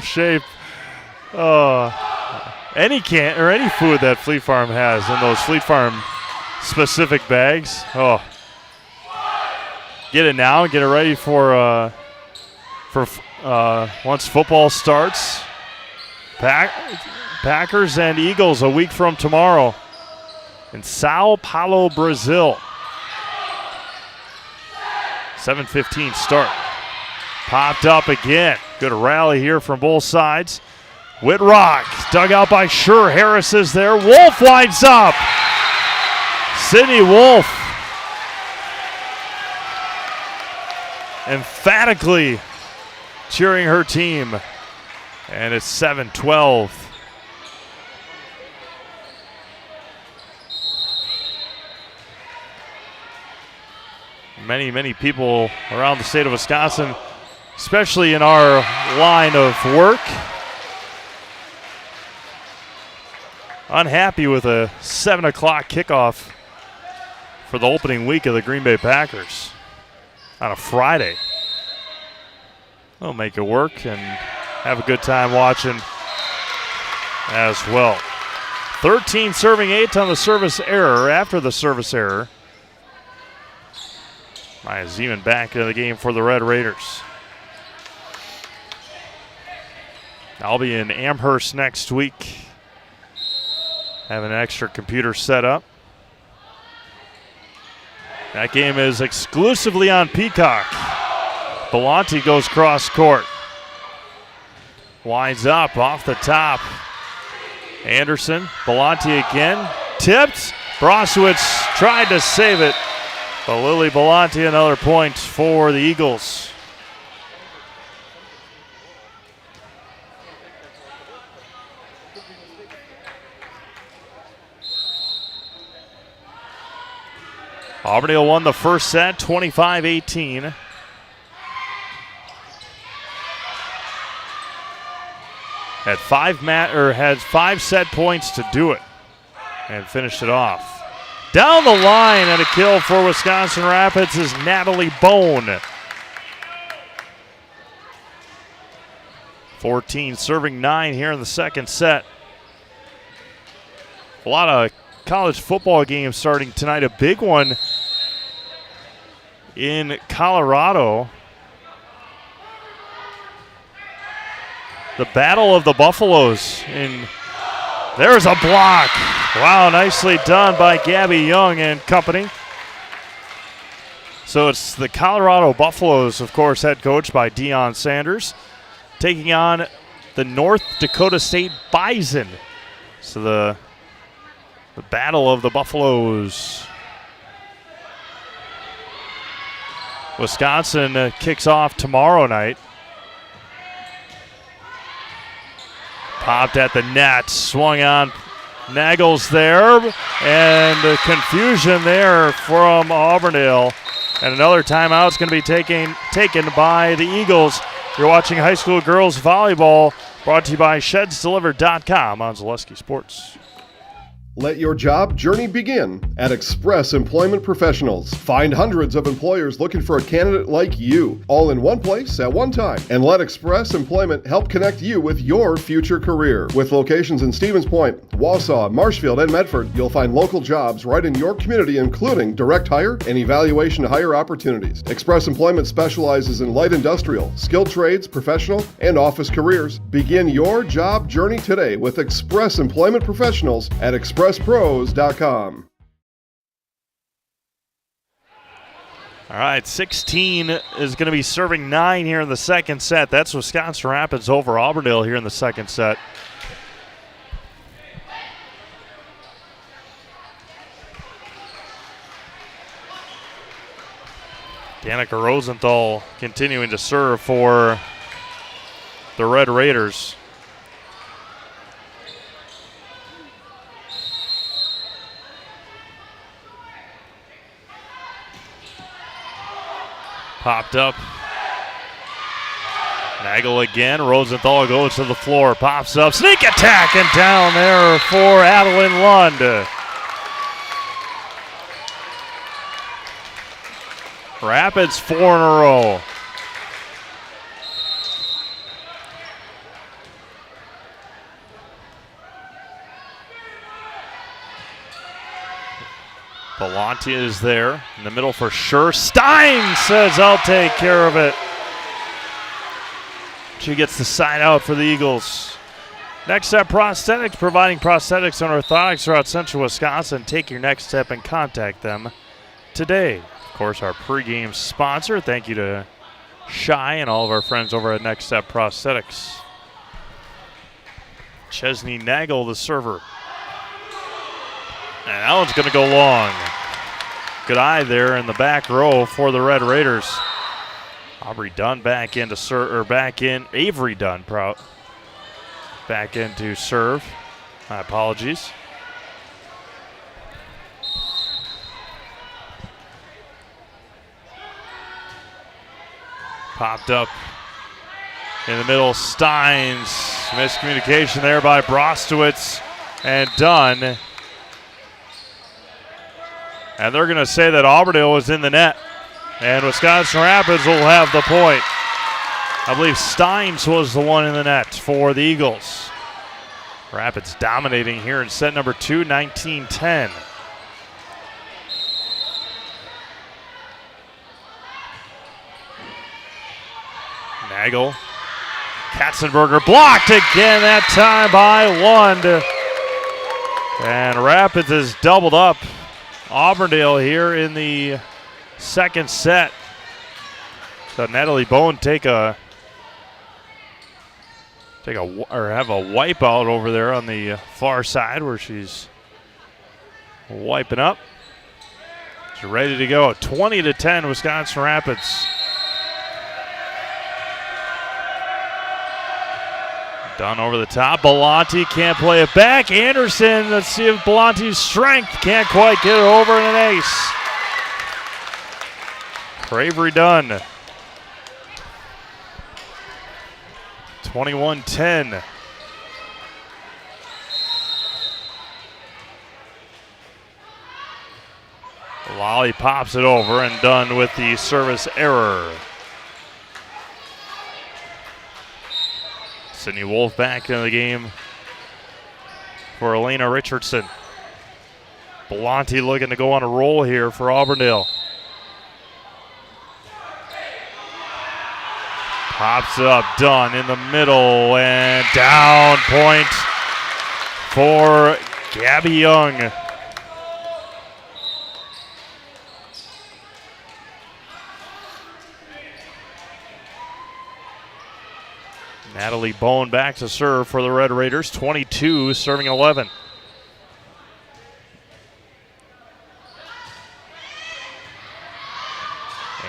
shape. Any food that Fleet Farm has in those Fleet Farm specific bags. Oh, get it now. Get it ready for once football starts. Packers and Eagles a week from tomorrow in Sao Paulo, Brazil. 7:15 start. Popped up again. Good rally here from both sides. Whitrock dug out by Schur. Harris is there. Wolf winds up. Sydney Wolf emphatically cheering her team. And it's 7-12. many people around the state of Wisconsin, especially in our line of work, unhappy with a 7 o'clock kickoff for the opening week of the Green Bay Packers on a Friday. They'll make it work and have a good time watching as well. 13 serving 8 on the service error. After the service error, Maya Zeman back into the game for the Red Raiders. I'll be in Amherst next week. Have an extra computer set up. That game is exclusively on Peacock. Belanti goes cross court. Winds up off the top. Anderson, Belanti again. Tipped. Broswitz tried to save it. But Lily Belanti, another point for the Eagles. Auburndale won the first set, 25-18. Had five set points to do it and finished it off. Down the line and a kill for Wisconsin Rapids is Natalie Bone. 14 serving 9 here in the second set. A lot of college football games starting tonight. A big one in Colorado. The Battle of the Buffaloes. There's a block. Wow, nicely done by Gabby Young and company. So it's the Colorado Buffaloes, of course, head coach by Deion Sanders, taking on the North Dakota State Bison. So the Battle of the Buffaloes. Wisconsin kicks off tomorrow night. Popped at the net, swung on. Naggles there, and the confusion there from Auburndale. And another timeout is going to be taken by the Eagles. You're watching high school girls volleyball, brought to you by ShedsDelivered.com on Zaleski Sports. Let your job journey begin at Express Employment Professionals. Find hundreds of employers looking for a candidate like you, all in one place at one time. And let Express Employment help connect you with your future career. With locations in Stevens Point, Wausau, Marshfield, and Medford, you'll find local jobs right in your community, including direct hire and evaluation to hire opportunities. Express Employment specializes in light industrial, skilled trades, professional, and office careers. Begin your job journey today with Express Employment Professionals at expresspros.com. All right, 16 is going to be serving 9 here in the second set. That's Wisconsin Rapids over Auburndale here in the second set. Danica Rosenthal continuing to serve for the Red Raiders. Popped up. Nagel again. Rosenthal goes to the floor. Pops up. Sneak attack and down there for Adeline Lund. Rapids 4 in a row. Belanti is there in the middle for sure. Stein says, I'll take care of it. She gets the side out for the Eagles. Next Step Prosthetics, providing prosthetics and orthotics throughout central Wisconsin. Take your next step and contact them today. Of course, our pregame sponsor. Thank you to Shy and all of our friends over at Next Step Prosthetics. Chesney Nagel, the server. And that one's going to go long. Good eye there in the back row for the Red Raiders. Aubrey Dunn back in to serve, or back in. Avery Dunn back in to serve. My apologies. Popped up in the middle. Steins. Miscommunication there by Brostowitz and Dunn. And they're going to say that Auburndale was in the net. And Wisconsin Rapids will have the point. I believe Steins was the one in the net for the Eagles. Rapids dominating here in set number 2, 19-10. Nagel. Katzenberger blocked again, that time by Lund. And Rapids has doubled up Auburndale here in the second set. So Natalie Bone have a wipeout over there on the far side where she's wiping up. She's ready to go. 20-10 Wisconsin Rapids. Done over the top. Belanti can't play it back. Anderson, let's see if Belanti's strength can't quite get it over in an ace. Bravery done. 21-10. Lally pops it over and done with the service error. Sydney Wolf back into the game for Elena Richardson. Belanti looking to go on a roll here for Auburndale. Pops up, Dunn in the middle, and down point for Gabby Young. Natalie Bone back to serve for the Red Raiders, 22, serving 11.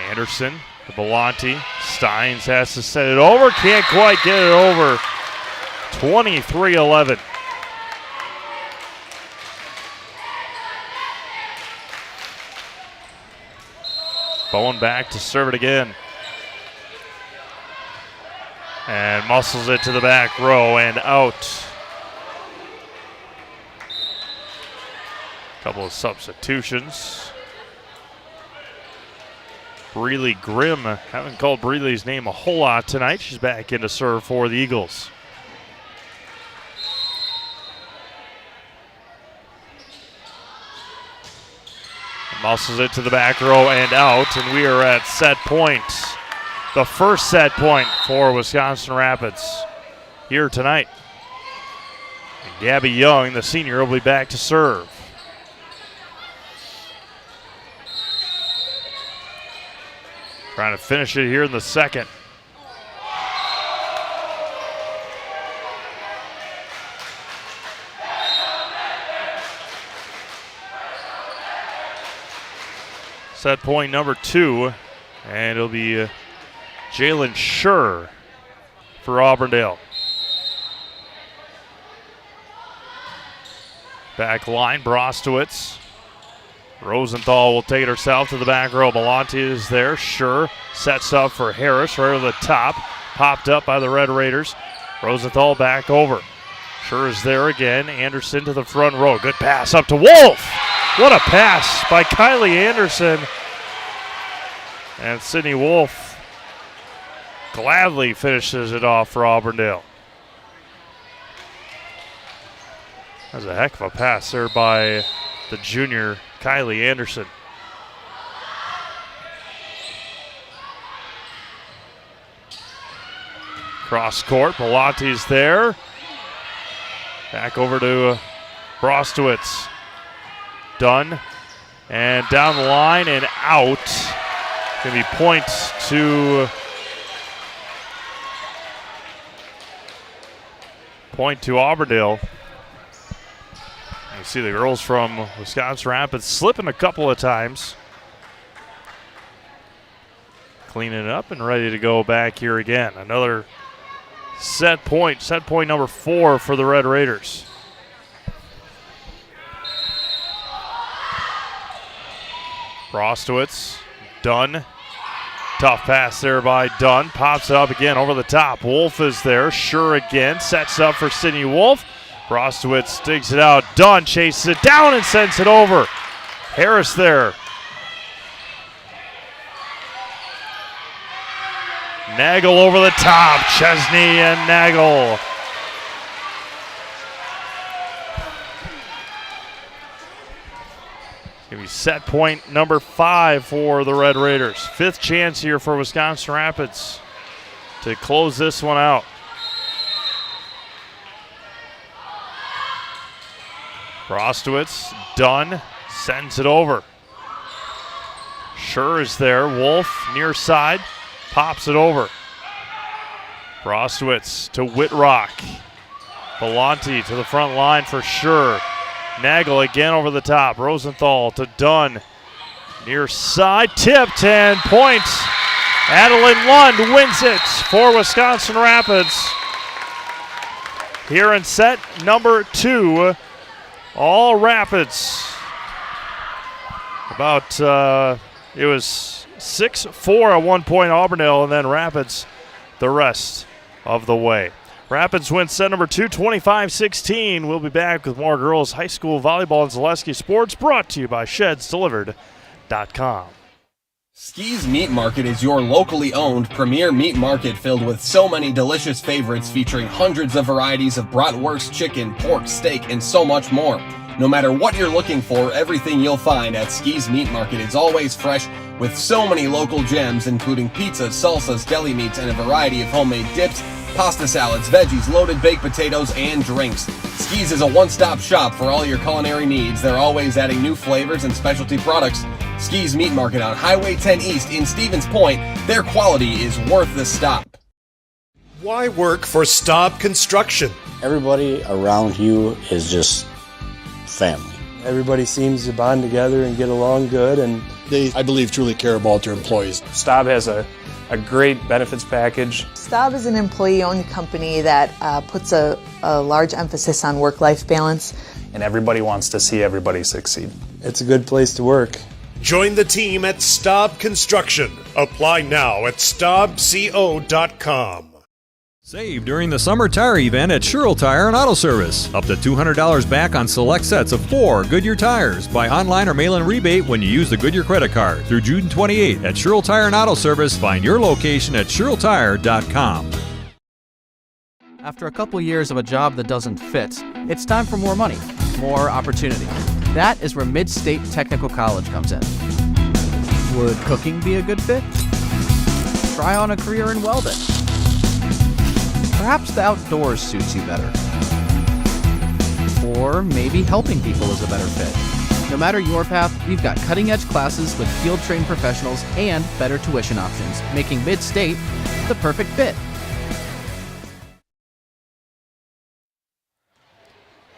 Anderson to Belanti. Steins has to set it over, can't quite get it over. 23-11. Bone back to serve it again. And muscles it to the back row and out. Couple of substitutions. Breeley Grimm, haven't called Breeley's name a whole lot tonight. She's back in to serve for the Eagles. Muscles it to the back row and out, and we are at set point. The first set point for Wisconsin Rapids here tonight. And Gabby Young, the senior, will be back to serve. Trying to finish it here in the second. Set point number 2, and it'll be Jalen Schur for Auburndale. Back line, Brostowitz. Rosenthal will take it herself to the back row. Belanti is there. Schur sets up for Harris right over the top. Popped up by the Red Raiders. Rosenthal back over. Schur is there again. Anderson to the front row. Good pass up to Wolf. What a pass by Kylie Anderson. And Sydney Wolf gladly finishes it off for Auburndale. That was a heck of a pass there by the junior Kylie Anderson. Cross court, Belanti's there. Back over to Brostowitz. Dunn. And down the line and out. Going to be points to Auburndale. You see the girls from Wisconsin Rapids slipping a couple of times. Cleaning it up and ready to go back here again. Another set point number 4 for the Red Raiders. Brostowitz, Dunn, Tough pass there by Dunn. Pops it up again over the top. Wolf is there. Sure again. Sets up for Sydney Wolf. Brostowitz digs it out. Dunn chases it down and sends it over. Harris there. Nagel over the top. Chesney and Nagel. Give me set point number 5 for the Red Raiders. 5th chance here for Wisconsin Rapids to close this one out. Brostowitz, Dunn, sends it over. Sure is there. Wolf near side, pops it over. Brostowitz to Whitrock. Belanti to the front line for Sure. Nagel again over the top. Rosenthal to Dunn. Near side, tipped and points. Adeline Lund wins it for Wisconsin Rapids. Here in set number 2, all Rapids. It was 6-4 at one point, Auburndale, and then Rapids the rest of the way. Rapids win set number 2, 25-16. We'll be back with more girls high school volleyball and Zaleski sports, brought to you by ShedsDelivered.com. Ski's Meat Market is your locally owned premier meat market filled with so many delicious favorites featuring hundreds of varieties of bratwurst, chicken, pork, steak, and so much more. No matter what you're looking for, everything you'll find at Ski's Meat Market is always fresh with so many local gems including pizzas, salsas, deli meats, and a variety of homemade dips, pasta salads, veggies, loaded baked potatoes, and drinks. Ski's is a one-stop shop for all your culinary needs. They're always adding new flavors and specialty products. Ski's Meat Market on Highway 10 East in Stevens Point. Their quality is worth the stop. Why work for Staub Construction? Everybody around you is just family. Everybody seems to bond together and get along good, and They, I believe, truly care about their employees. Staub has a great benefits package. Staub is an employee-owned company that puts a large emphasis on work-life balance. And everybody wants to see everybody succeed. it's a good place to work. Join the team at Staub Construction. Apply now at staubco.com. Save during the summer tire event at Sherrill Tire and Auto Service. Up to $200 back on select sets of 4 Goodyear tires. Buy online or mail-in rebate when you use the Goodyear credit card. Through June 28 at Sherrill Tire and Auto Service. Find your location at SherrillTire.com. After a couple years of a job that doesn't fit, it's time for more money, more opportunity. That is where Mid-State Technical College comes in. Would cooking be a good fit? Try on a career in welding. Perhaps the outdoors suits you better. Or maybe helping people is a better fit. No matter your path, we've got cutting-edge classes with field-trained professionals and better tuition options, making Mid-State the perfect fit.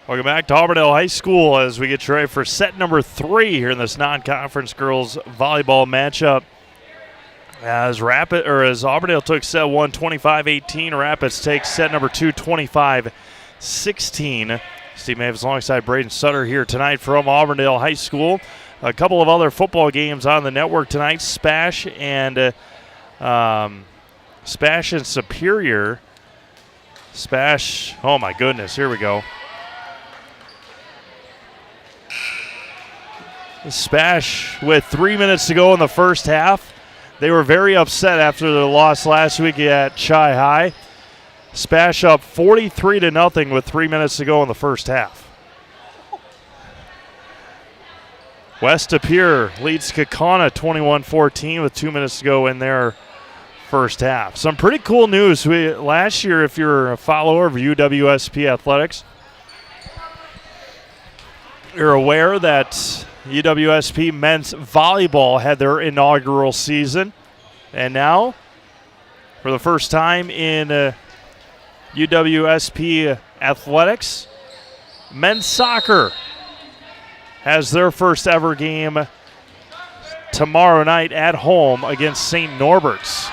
Welcome back to Auburndale High School as we get ready for set number 3 here in this non-conference girls volleyball matchup. As Auburndale took set 1 25-18, Rapids takes set number 2 25-16. Steve Mavis alongside Braden Sutter here tonight from Auburndale High School. A couple of other football games on the network tonight. Spash and Superior. Spash, oh my goodness, here we go. Spash with 3 minutes to go in the first half. They were very upset after the loss last week at Chi High. Spash up 43-0 with 3 minutes to go in the first half. West Superior leads Kaukauna 21-14 with 2 minutes to go in their first half. Some pretty cool news. Last year, if you're a follower of UWSP athletics, you're aware that UWSP men's volleyball had their inaugural season. And now, for the first time in UWSP athletics, men's soccer has their first ever game tomorrow night at home against St. Norbert's.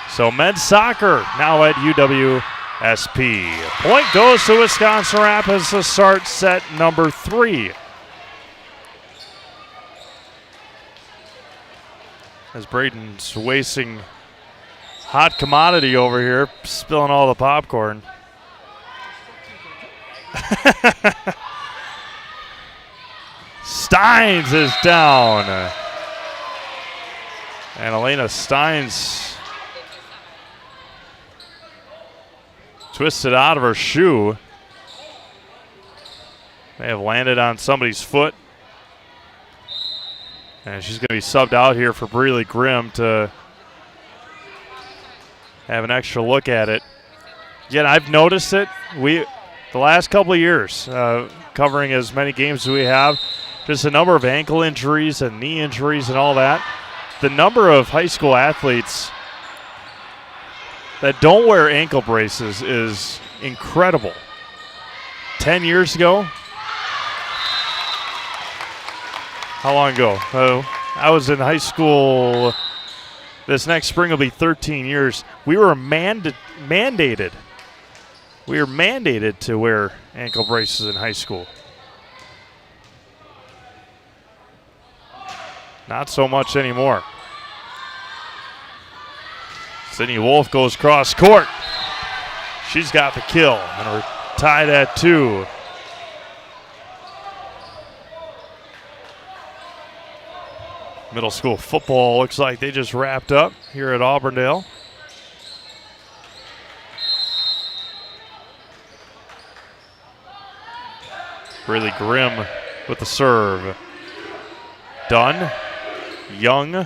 So men's soccer now at UWSP. Point goes to Wisconsin Rapids to start set number 3. as Braden's wasting hot commodity over here, spilling all the popcorn. Steins is down. And Elena Steins twisted out of her shoe. May have landed on somebody's foot. And she's going to be subbed out here for Breeley Grimm to have an extra look at it. Again, I've noticed it. The last couple of years, covering as many games as we have, just a number of ankle injuries and knee injuries and all that. The number of high school athletes that don't wear ankle braces is incredible. 10 years ago, how long ago? I was in high school. This next spring will be 13 years. We were mandated. We were mandated to wear ankle braces in high school. Not so much anymore. Sydney Wolf goes cross court. She's got the kill, and we're tied at 2. Middle school football looks like they just wrapped up here at Auburndale. Really Grimm with the serve. Dunn. Young.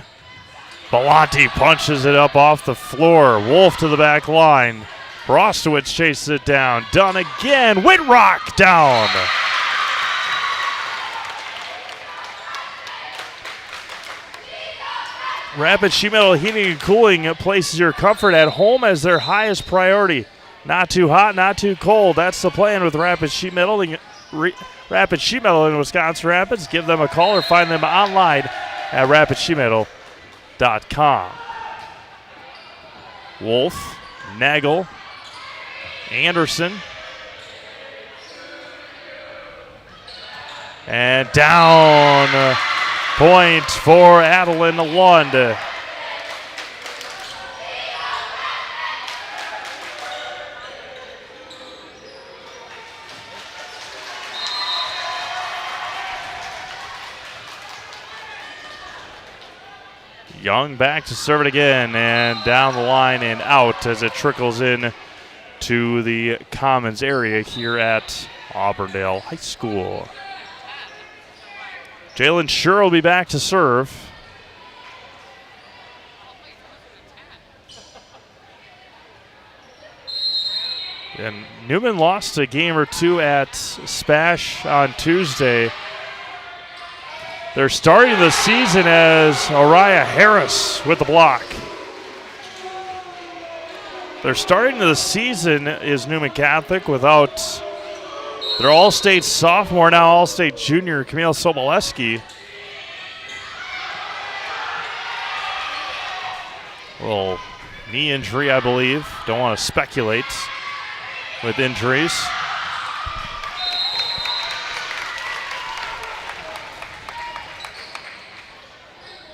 Belanti punches it up off the floor. Wolf to the back line. Brostowitz chases it down. Dunn again. Whitrock down. Rapid Sheet Metal Heating and Cooling places your comfort at home as their highest priority. Not too hot, not too cold. That's the plan with Rapid Sheet Metal. Rapid Sheet Metal in Wisconsin Rapids. Give them a call or find them online at rapidsheetmetal.com. Wolf, Nagel, Anderson. And down. Point for Adeline Lund. Young back to serve it again, and down the line and out as it trickles in to the Commons area here at Auburndale High School. Jalen Schur will be back to serve. And Newman lost a game or two at Spash on Tuesday. They're starting the season as Araya Harris with the block. They're starting the season is Newman Catholic without their All-State sophomore, now All-State junior, Camille Soboleski. Little knee injury, I believe. Don't want to speculate with injuries.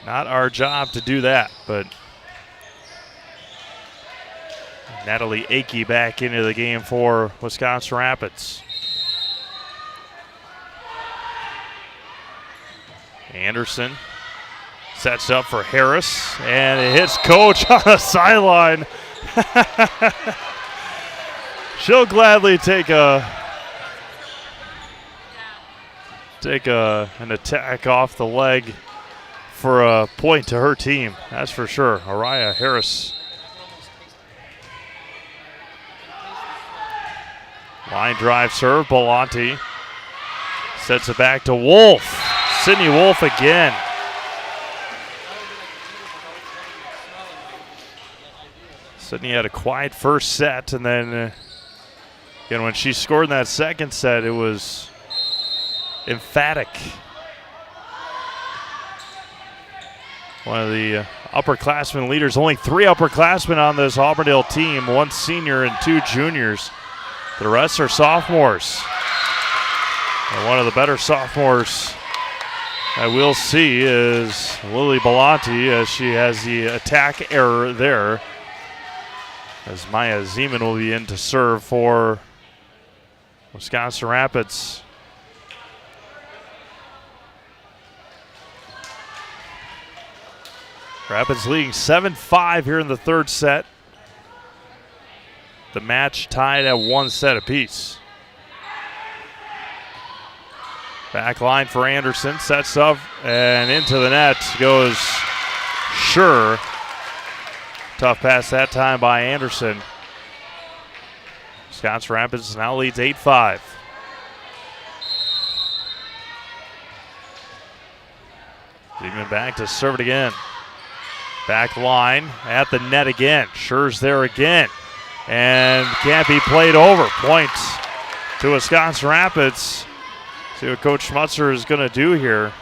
Not our job to do that, but Natalie Akey back into the game for Wisconsin Rapids. Anderson sets up for Harris, and it hits Coach on the sideline. She'll gladly take an attack off the leg for a point to her team, that's for sure. Araya Harris. Line drive serve, Belanti sets it back to Wolf. Sydney Wolf again. Sydney had a quiet first set, and then again, when she scored in that second set, it was emphatic. One of the upperclassmen leaders. Only 3 upperclassmen on this Auburndale team, 1 senior and 2 juniors. The rest are sophomores. And one of the better sophomores I will see is Lily Bellotti as she has the attack error there. As Maya Zeman will be in to serve for Wisconsin Rapids. Rapids leading 7-5 here in the third set. The match tied at 1 set apiece. Back line for Anderson, sets up and into the net goes Sure. Tough pass that time by Anderson. Wisconsin Rapids now leads 8-5. Zeman back to serve it again. Back line at the net again. Sure's there again. And can't be played over. Points to Wisconsin Rapids. See what Coach Schmutzer is going to do here.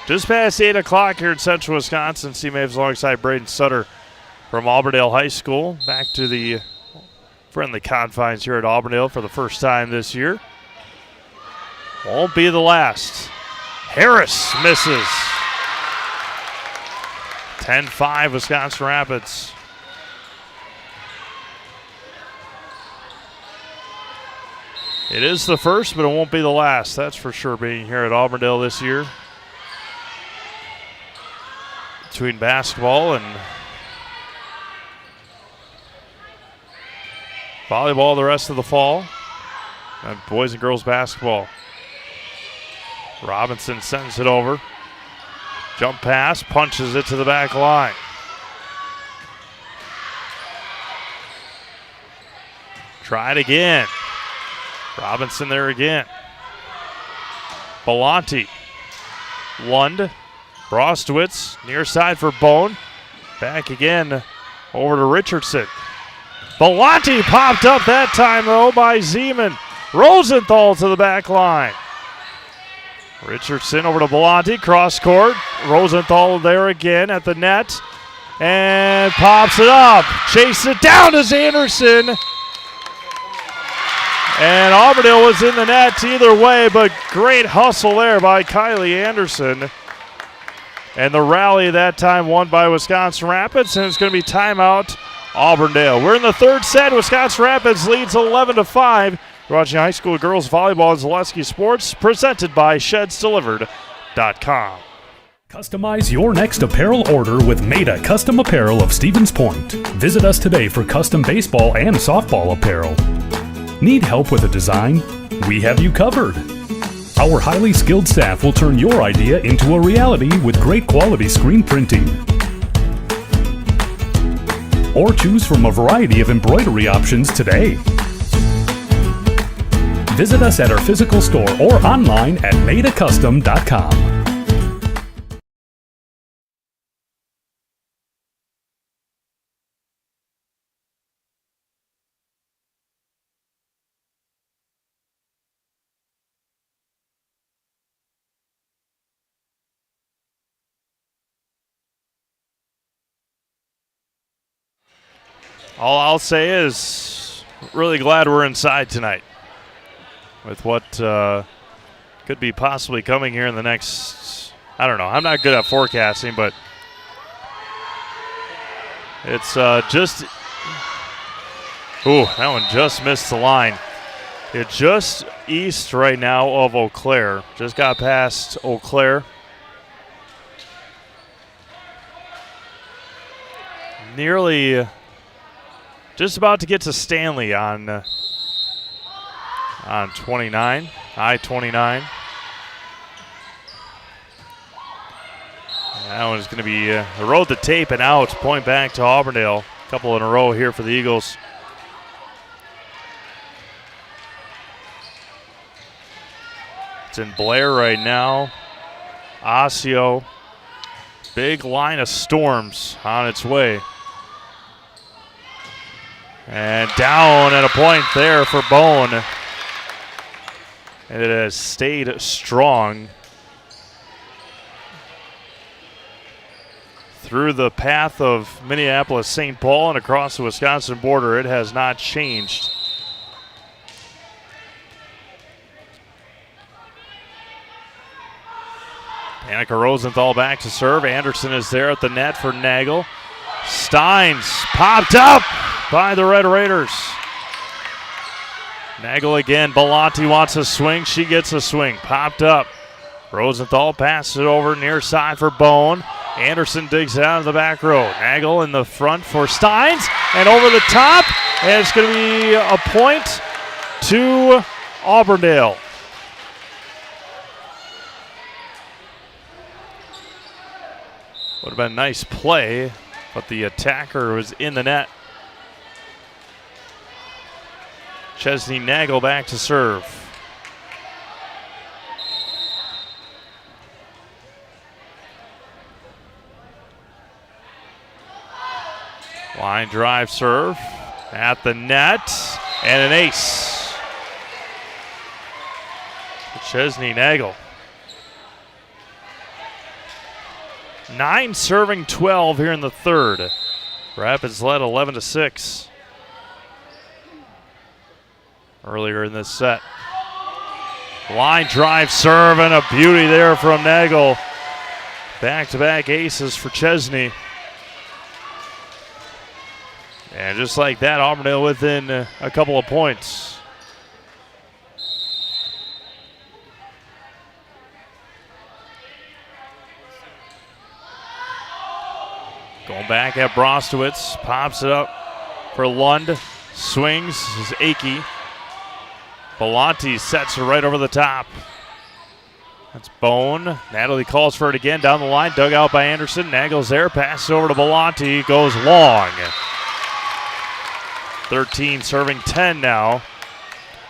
Just past 8 o'clock here in Central Wisconsin. C. Maves alongside Braden Sutter from Auburndale High School. Back to the friendly confines here at Auburndale for the first time this year. Won't be the last. Harris misses. 10-5 Wisconsin Rapids. It is the first, but it won't be the last. That's for sure, being here at Auburndale this year. Between basketball and volleyball the rest of the fall. And boys and girls basketball. Robinson sends it over. Jump pass, punches it to the back line. Try it again. Robinson there again. Bellotti. Lund. Brostwitz near side for Bone. Back again over to Richardson. Bellotti popped up that time though by Zeman. Rosenthal to the back line. Richardson over to Bellotti, cross court. Rosenthal there again at the net. And pops it up. Chases it down to Anderson. And Auburndale was in the net either way, but great hustle there by Kylie Anderson. And the rally that time won by Wisconsin Rapids, and it's going to be timeout Auburndale. We're in the third set. Wisconsin Rapids leads 11-5. You're watching high school girls volleyball and Zaleski Sports, presented by ShedsDelivered.com. Customize your next apparel order with Maida Custom Apparel of Stevens Point. Visit us today for custom baseball and softball apparel. Need help with a design? We have you covered. Our highly skilled staff will turn your idea into a reality with great quality screen printing. Or choose from a variety of embroidery options today. Visit us at our physical store or online at maidacustom.com. All I'll say is really glad we're inside tonight with what could be possibly coming here in the next, I don't know. I'm not good at forecasting, but it's just, that one just missed the line. It's just east right now of Eau Claire. Just got past Eau Claire. Nearly just about to get to Stanley on 29, I-29. That one's going to be rode the tape and out, point back to Auburndale. A couple in a row here for the Eagles. It's in Blair right now. Osseo. Big line of storms on its way. And down at a point there for Bone. And it has stayed strong through the path of Minneapolis-St. Paul and across the Wisconsin border. It has not changed. Danica Rosenthal back to serve. Anderson is there at the net for Nagel. Steins popped up by the Red Raiders. Nagel again. Belanti wants a swing. She gets a swing. Popped up. Rosenthal passes it over near side for Bone. Anderson digs it out of the back row. Nagel in the front for Steins. And over the top. And it's going to be a point to Auburndale. Would have been a nice play, but the attacker was in the net. Chesney Nagel back to serve. Line drive serve at the net, and an ace. Chesney Nagel. 9 serving 12 here in the third. Rapids led 11-6 earlier in this set. Line drive serve and a beauty there from Nagel. Back-to-back aces for Chesney. And just like that, Auburndale within a couple of points. Going back at Brostowitz, pops it up for Lund, swings, is Akey. Belanti sets her right over the top. That's Bone. Natalie calls for it again down the line, dug out by Anderson. Nagel's there, passes over to Belanti, goes long. 13 serving 10 now.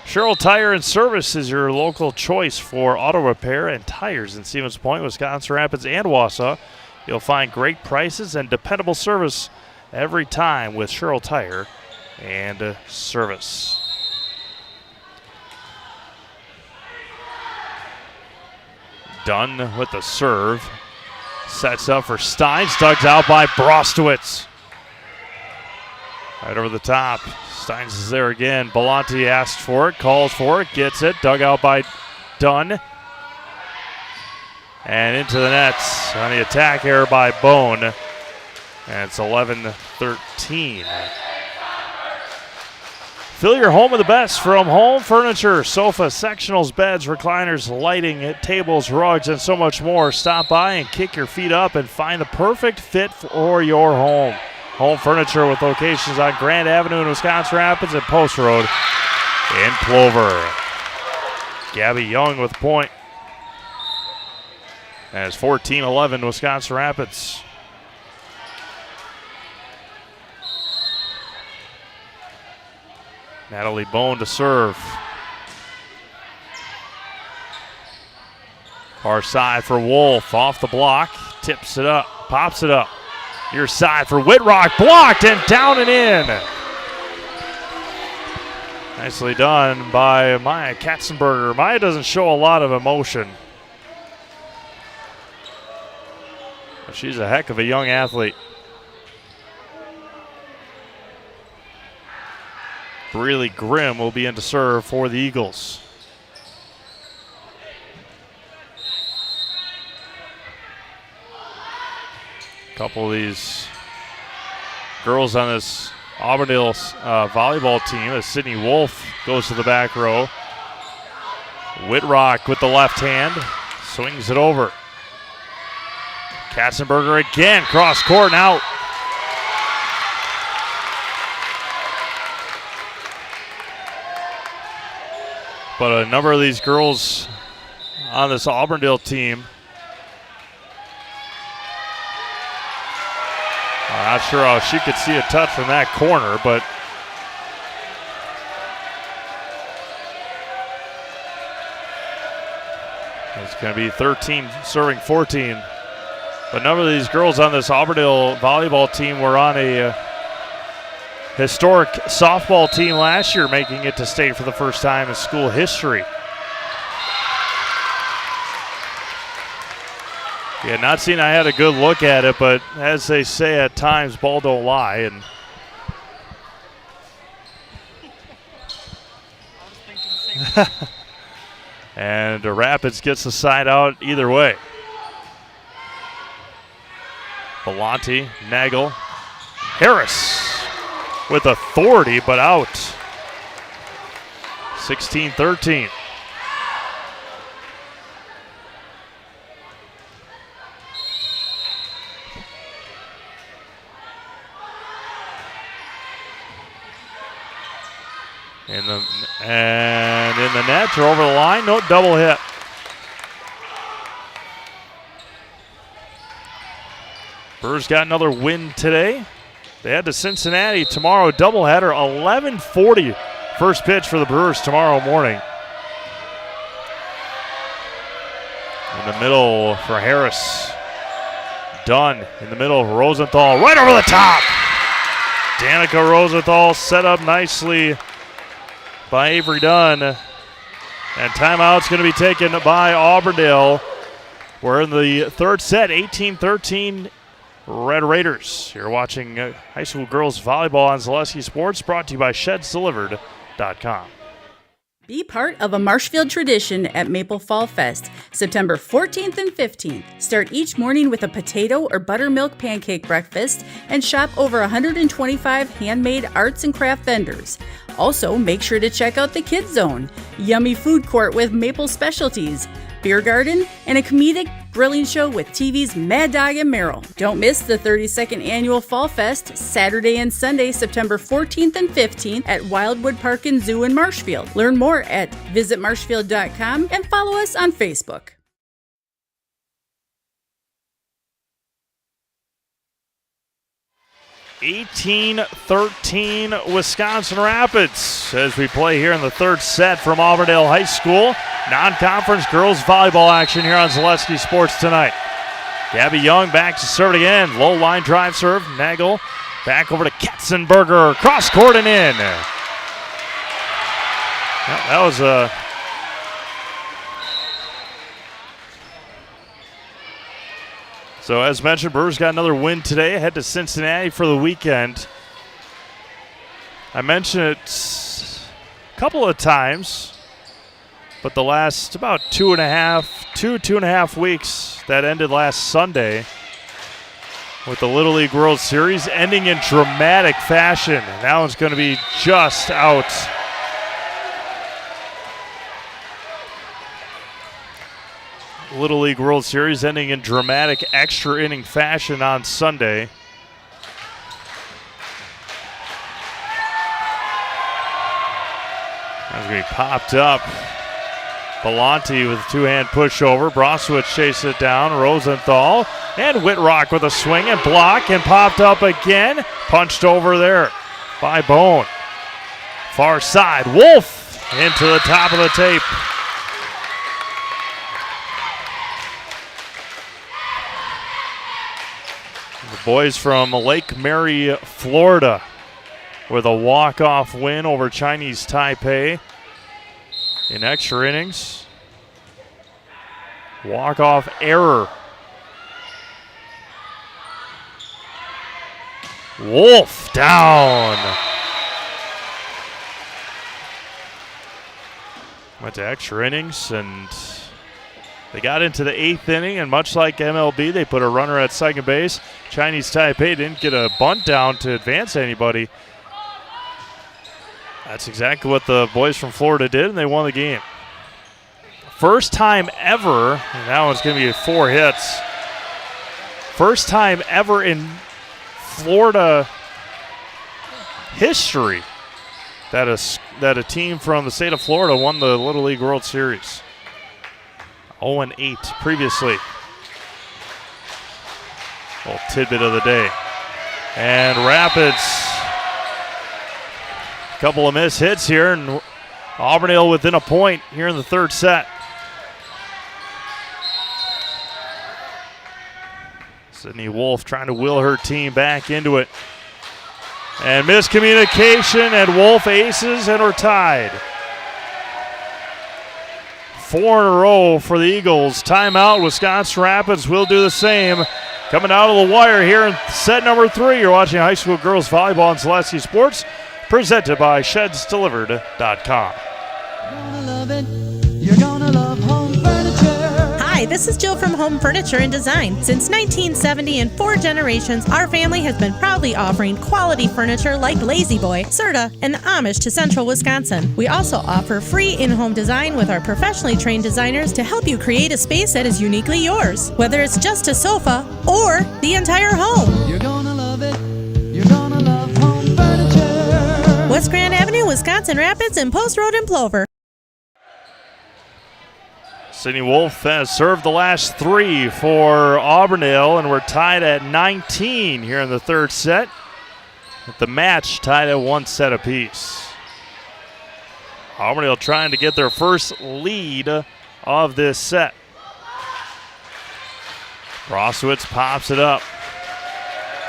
Sherrill Tire and Service is your local choice for auto repair and tires in Stevens Point, Wisconsin Rapids, and Wausau. You'll find great prices and dependable service every time with Sherrill Tire and Service. Dunn with the serve. Sets up for Steins. Dug out by Brostowitz. Right over the top. Steins is there again. Belanti asks for it, calls for it, gets it. Dug out by Dunn. And into the nets on the attack error by Bone. And it's 11-13. Fill your home with the best from Home Furniture, sofa, sectionals, beds, recliners, lighting, tables, rugs, and so much more. Stop by and kick your feet up and find the perfect fit for your home. Home Furniture with locations on Grand Avenue in Wisconsin Rapids and Post Road in Plover. Gabby Young with point. And it's 14-11 Wisconsin Rapids. Natalie Bone to serve. Far side for Wolf, off the block, tips it up, pops it up. Near side for Whitrock, blocked and down and in. Nicely done by Maya Katzenberger. Maya doesn't show a lot of emotion. But she's a heck of a young athlete. Breely Grimm will be in to serve for the Eagles. A couple of these girls on this Auburndale volleyball team as Sydney Wolf goes to the back row. Whitrock with the left hand, swings it over. Katzenberger again, cross court and out. But a number of these girls on this Auburndale team, I'm not sure how she could see a touch from that corner, but it's going to be 13 serving 14. But a number of these girls on this Auburndale volleyball team were on a historic softball team last year, making it to state for the first time in school history. Yeah, not seen I had a good look at it, but as they say at times, ball don't lie. And and Rapids gets the side out either way. Belanti, Nagel, Harris with authority, but out. 16-13. In the net or over the line, no double hit. Brewers got another win today. They head to Cincinnati tomorrow, doubleheader, 11:40 first pitch for the Brewers tomorrow morning. In the middle for Harris. Dunn in the middle, Rosenthal right over the top. Danica Rosenthal set up nicely by Avery Dunn. And timeout's going to be taken by Auburndale. We're in the third set, 18-13 Red Raiders. You're watching high school girls volleyball on Zaleski Sports, brought to you by ShedsDelivered.com. Be part of a Marshfield tradition at Maple Fall Fest, September 14th and 15th. Start each morning with a potato or buttermilk pancake breakfast and shop over 125 handmade arts and craft vendors. Also, make sure to check out the Kids Zone, yummy food court with maple specialties, beer garden, and a comedic grilling show with TV's Mad Dog and Merrill. Don't miss the 32nd Annual Fall Fest, Saturday and Sunday, September 14th and 15th at Wildwood Park and Zoo in Marshfield. Learn more at visitmarshfield.com and follow us on Facebook. (18-13) Wisconsin Rapids as we play here in the third set from Auburndale High School. Non-conference girls volleyball action here on Zaleski Sports tonight. Gabby Young back to serve it again. Low line drive serve. Nagel back over to Katzenberger. Cross court and in. That was a... So as mentioned, Brewers got another win today. Head to Cincinnati for the weekend. I mentioned it a couple of times, but the last about two and a half weeks that ended last Sunday with the Little League World Series ending in dramatic fashion. And that one's going to be just out. Little League World Series ending in dramatic extra inning fashion on Sunday. That's going to be popped up. Belanti with a two-hand pushover. Broswitz chases it down. Rosenthal and Whitrock with a swing and block and popped up again. Punched over there by Bone. Far side. Wolf into the top of the tape. The boys from Lake Mary, Florida, with a walk-off win over Chinese Taipei in extra innings. Walk-off error. Wolf down. Went to extra innings, and they got into the eighth inning, and much like MLB, they put a runner at second base. Chinese Taipei didn't get a bunt down to advance anybody. That's exactly what the boys from Florida did, and they won the game. First time ever, and that one's going to be 4 hits. First time ever in Florida history that a team from the state of Florida won the Little League World Series. 0-8 previously. Little tidbit of the day. And Rapids, a couple of missed hits here, and Auburndale within a point here in the third set. Sydney Wolf trying to will her team back into it. And miscommunication, and Wolf aces, and we're tied. 4 in a row for the Eagles. Timeout. Wisconsin Rapids will do the same. Coming out of the wire here in set number 3. You're watching high school girls volleyball on Zaleski Sports, presented by ShedsDelivered.com. Hi, this this is Jill from Home Furniture and Design. Since 1970, in 4 generations, our family has been proudly offering quality furniture like Lazy Boy, Serta, and Amish to Central Wisconsin. We also offer free in-home design with our professionally trained designers to help you create a space that is uniquely yours, whether it's just a sofa or the entire home. You're gonna love it. You're gonna love Home Furniture. West Grand Avenue, Wisconsin Rapids, and Post Road in Plover. Sydney Wolf has served the last 3 for Auburndale, and we're tied at 19 here in the third set. With the match tied at 1 set apiece. Auburndale trying to get their first lead of this set. Brosowitz pops it up.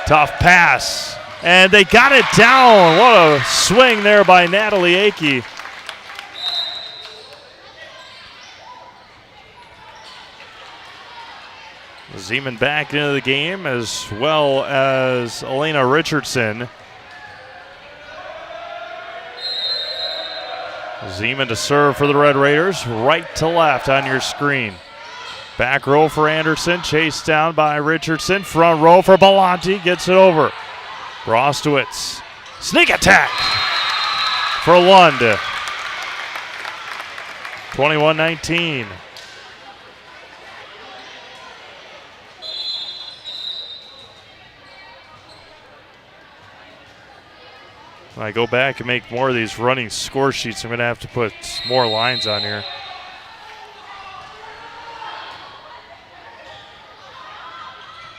Tough pass. And they got it down. What a swing there by Natalie Akey. Zeman back into the game, as well as Elena Richardson. Zeman to serve for the Red Raiders, right to left on your screen. Back row for Anderson, chased down by Richardson. Front row for Belanti, gets it over. Brostowitz, sneak attack for Lund. 21-19. When I go back and make more of these running score sheets, I'm going to have to put more lines on here.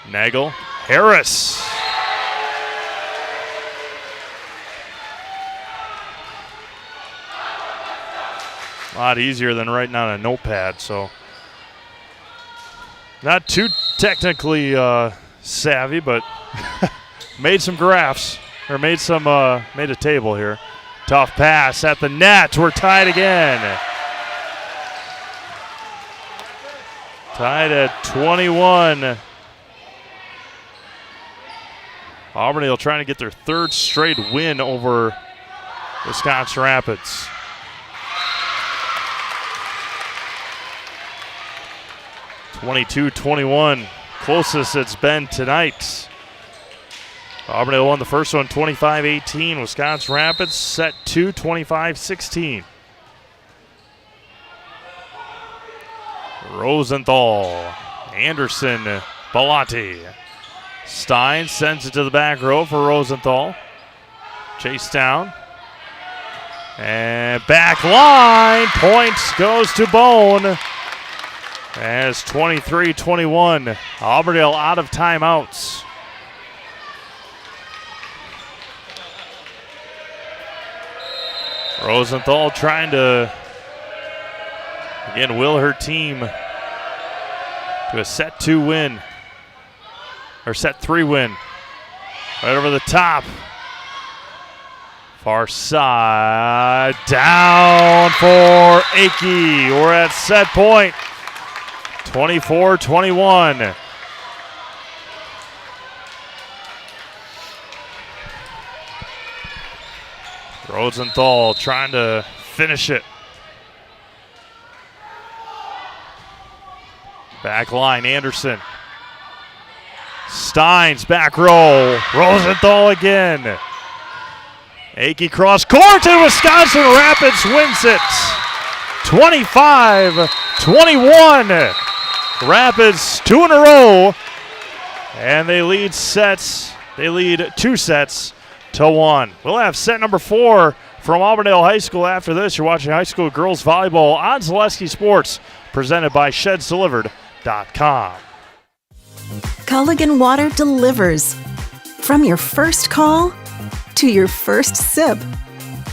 Nagel, Harris. A lot easier than writing on a notepad, so not too technically savvy, but made some graphs. Or made a table here. Tough pass at the net. We're tied again. Tied at 21. Auburndale trying to get their 3rd straight win over Wisconsin Rapids. (22-21). Closest it's been tonight. Auburndale won the first one 25-18. Wisconsin Rapids set 2, 25-16. Rosenthal, Anderson, Belanti. Stein sends it to the back row for Rosenthal. Chase down. And back line. Points goes to Bone. As 23-21. Auburndale out of timeouts. Rosenthal trying to, again, will her team to a set 2 win, or set 3 win. Right over the top. Far side, down for Akey. We're at set point, 24-21. Rosenthal trying to finish it. Back line, Anderson. Steins, back row. Rosenthal again. Akey cross court, and Wisconsin Rapids wins it. 25-21. Rapids 2 in a row. And they lead 2 sets to 1. We'll have set number 4 from Auburndale High School after this. You're watching high school girls volleyball on Zaleski Sports, presented by ShedsDelivered.com. Culligan Water delivers. From your first call, to your first sip,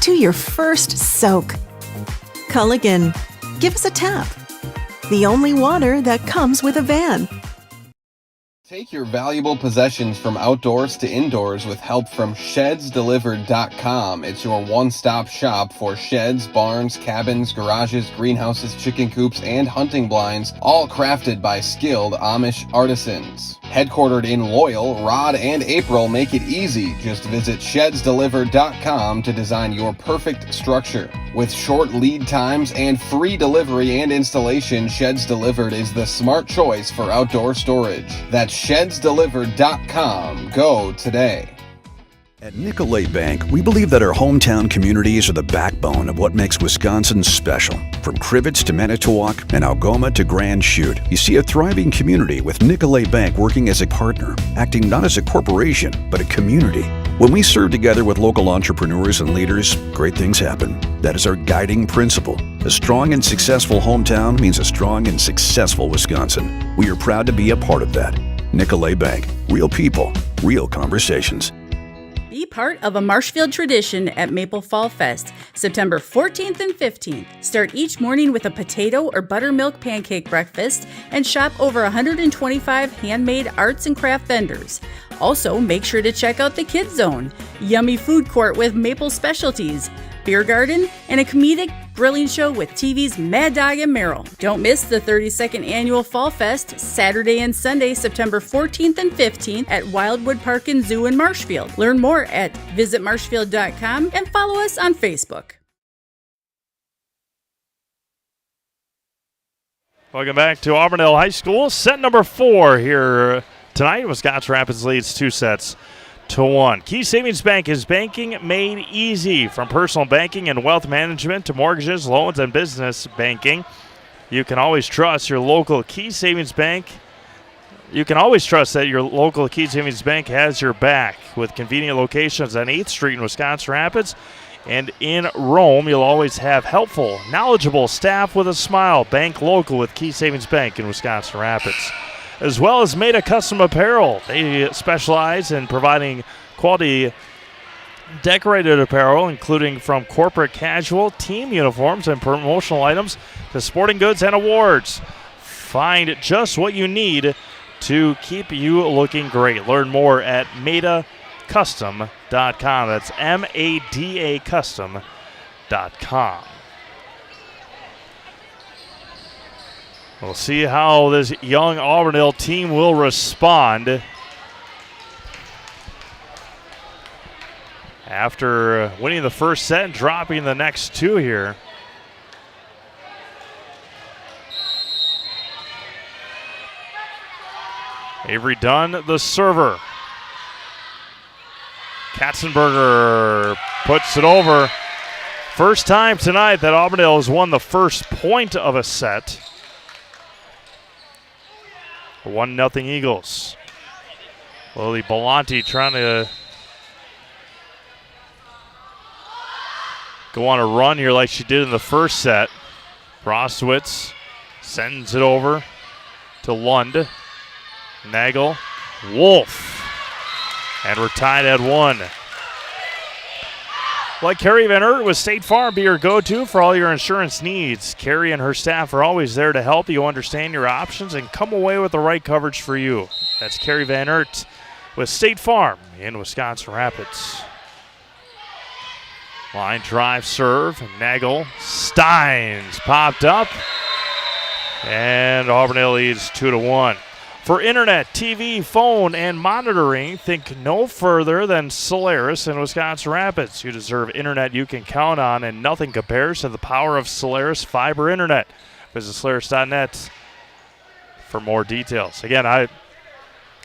to your first soak. Culligan, give us a tap. The only water that comes with a van. Take your valuable possessions from outdoors to indoors with help from ShedsDelivered.com. It's your one-stop shop for sheds, barns, cabins, garages, greenhouses, chicken coops, and hunting blinds, all crafted by skilled Amish artisans. Headquartered in Loyal, Rod and April make it easy. Just visit shedsdelivered.com to design your perfect structure. With short lead times and free delivery and installation, Sheds Delivered is the smart choice for outdoor storage. That's shedsdelivered.com. Go today. At Nicolet Bank, we believe that our hometown communities are the backbone of what makes Wisconsin special. From Crivets to Manitowoc and Algoma to Grand Chute, you see a thriving community with Nicolet Bank working as a partner, acting not as a corporation, but a community. When we serve together with local entrepreneurs and leaders, great things happen. That is our guiding principle. A strong and successful hometown means a strong and successful Wisconsin. We are proud to be a part of that. Nicolet Bank. Real people, real conversations. Be part of a Marshfield tradition at Maple Fall Fest, September 14th and 15th. Start each morning with a potato or buttermilk pancake breakfast and shop over 125 handmade arts and craft vendors. Also, make sure to check out the Kids Zone, yummy food court with maple specialties, beer garden, and a comedic grilling show with TV's Mad Dog and Merrill. Don't miss the 32nd Annual Fall Fest, Saturday and Sunday, September 14th and 15th at Wildwood Park and Zoo in Marshfield. Learn more at visitmarshfield.com and follow us on Facebook. Welcome back to Auburndale High School. Set number 4 here tonight. Wisconsin Rapids leads 2-1. Key Savings Bank is banking made easy. From personal banking and wealth management to mortgages, loans, and business banking, you can always trust your local Key Savings Bank. You can always trust that your local Key Savings Bank has your back. With convenient locations on 8th Street in Wisconsin Rapids and in Rome, you'll always have helpful, knowledgeable staff with a smile. Bank local with Key Savings Bank in Wisconsin Rapids. As well as Made a Custom Apparel. They specialize in providing quality decorated apparel, including from corporate casual, team uniforms, and promotional items to sporting goods and awards. Find just what you need to keep you looking great. Learn more at madacustom.com. That's MADA custom.com. We'll see how this young Auburndale team will respond after winning the first set and dropping the next two here. Avery Dunn, the server. Katzenberger puts it over. First time tonight that Auburndale has won the first point of a set. 1-0 Eagles. Lily Belanti trying to go on a run here like she did in the first set. Brostwitz sends it over to Lund. Nagel, Wolf. And we're tied at 1. Let Carrie Van Ert with State Farm be your go-to for all your insurance needs. Carrie and her staff are always there to help you understand your options and come away with the right coverage for you. That's Carrie Van Ert with State Farm in Wisconsin Rapids. Line drive serve. Nagel. Steins popped up. And Auburndale leads 2-1. For internet, TV, phone, and monitoring, think no further than Solaris in Wisconsin Rapids. You deserve internet you can count on, and nothing compares to the power of Solaris fiber internet. Visit Solaris.net for more details. Again,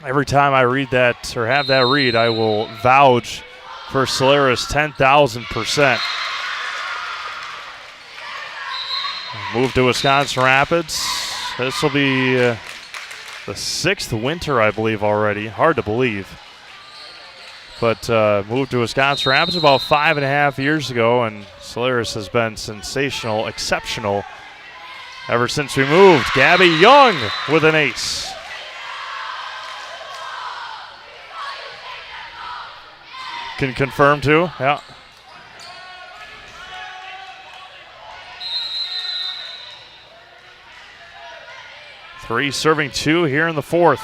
every time I read that or have that read, I will vouch for Solaris 10,000%. Move to Wisconsin Rapids. This will be the 6th winter, I believe, already. Hard to believe. But moved to Wisconsin Rapids about 5.5 years ago, and Solaris has been sensational, exceptional ever since we moved. Gabby Young with an ace. Can confirm too, yeah. Three serving 2 here in the 4th.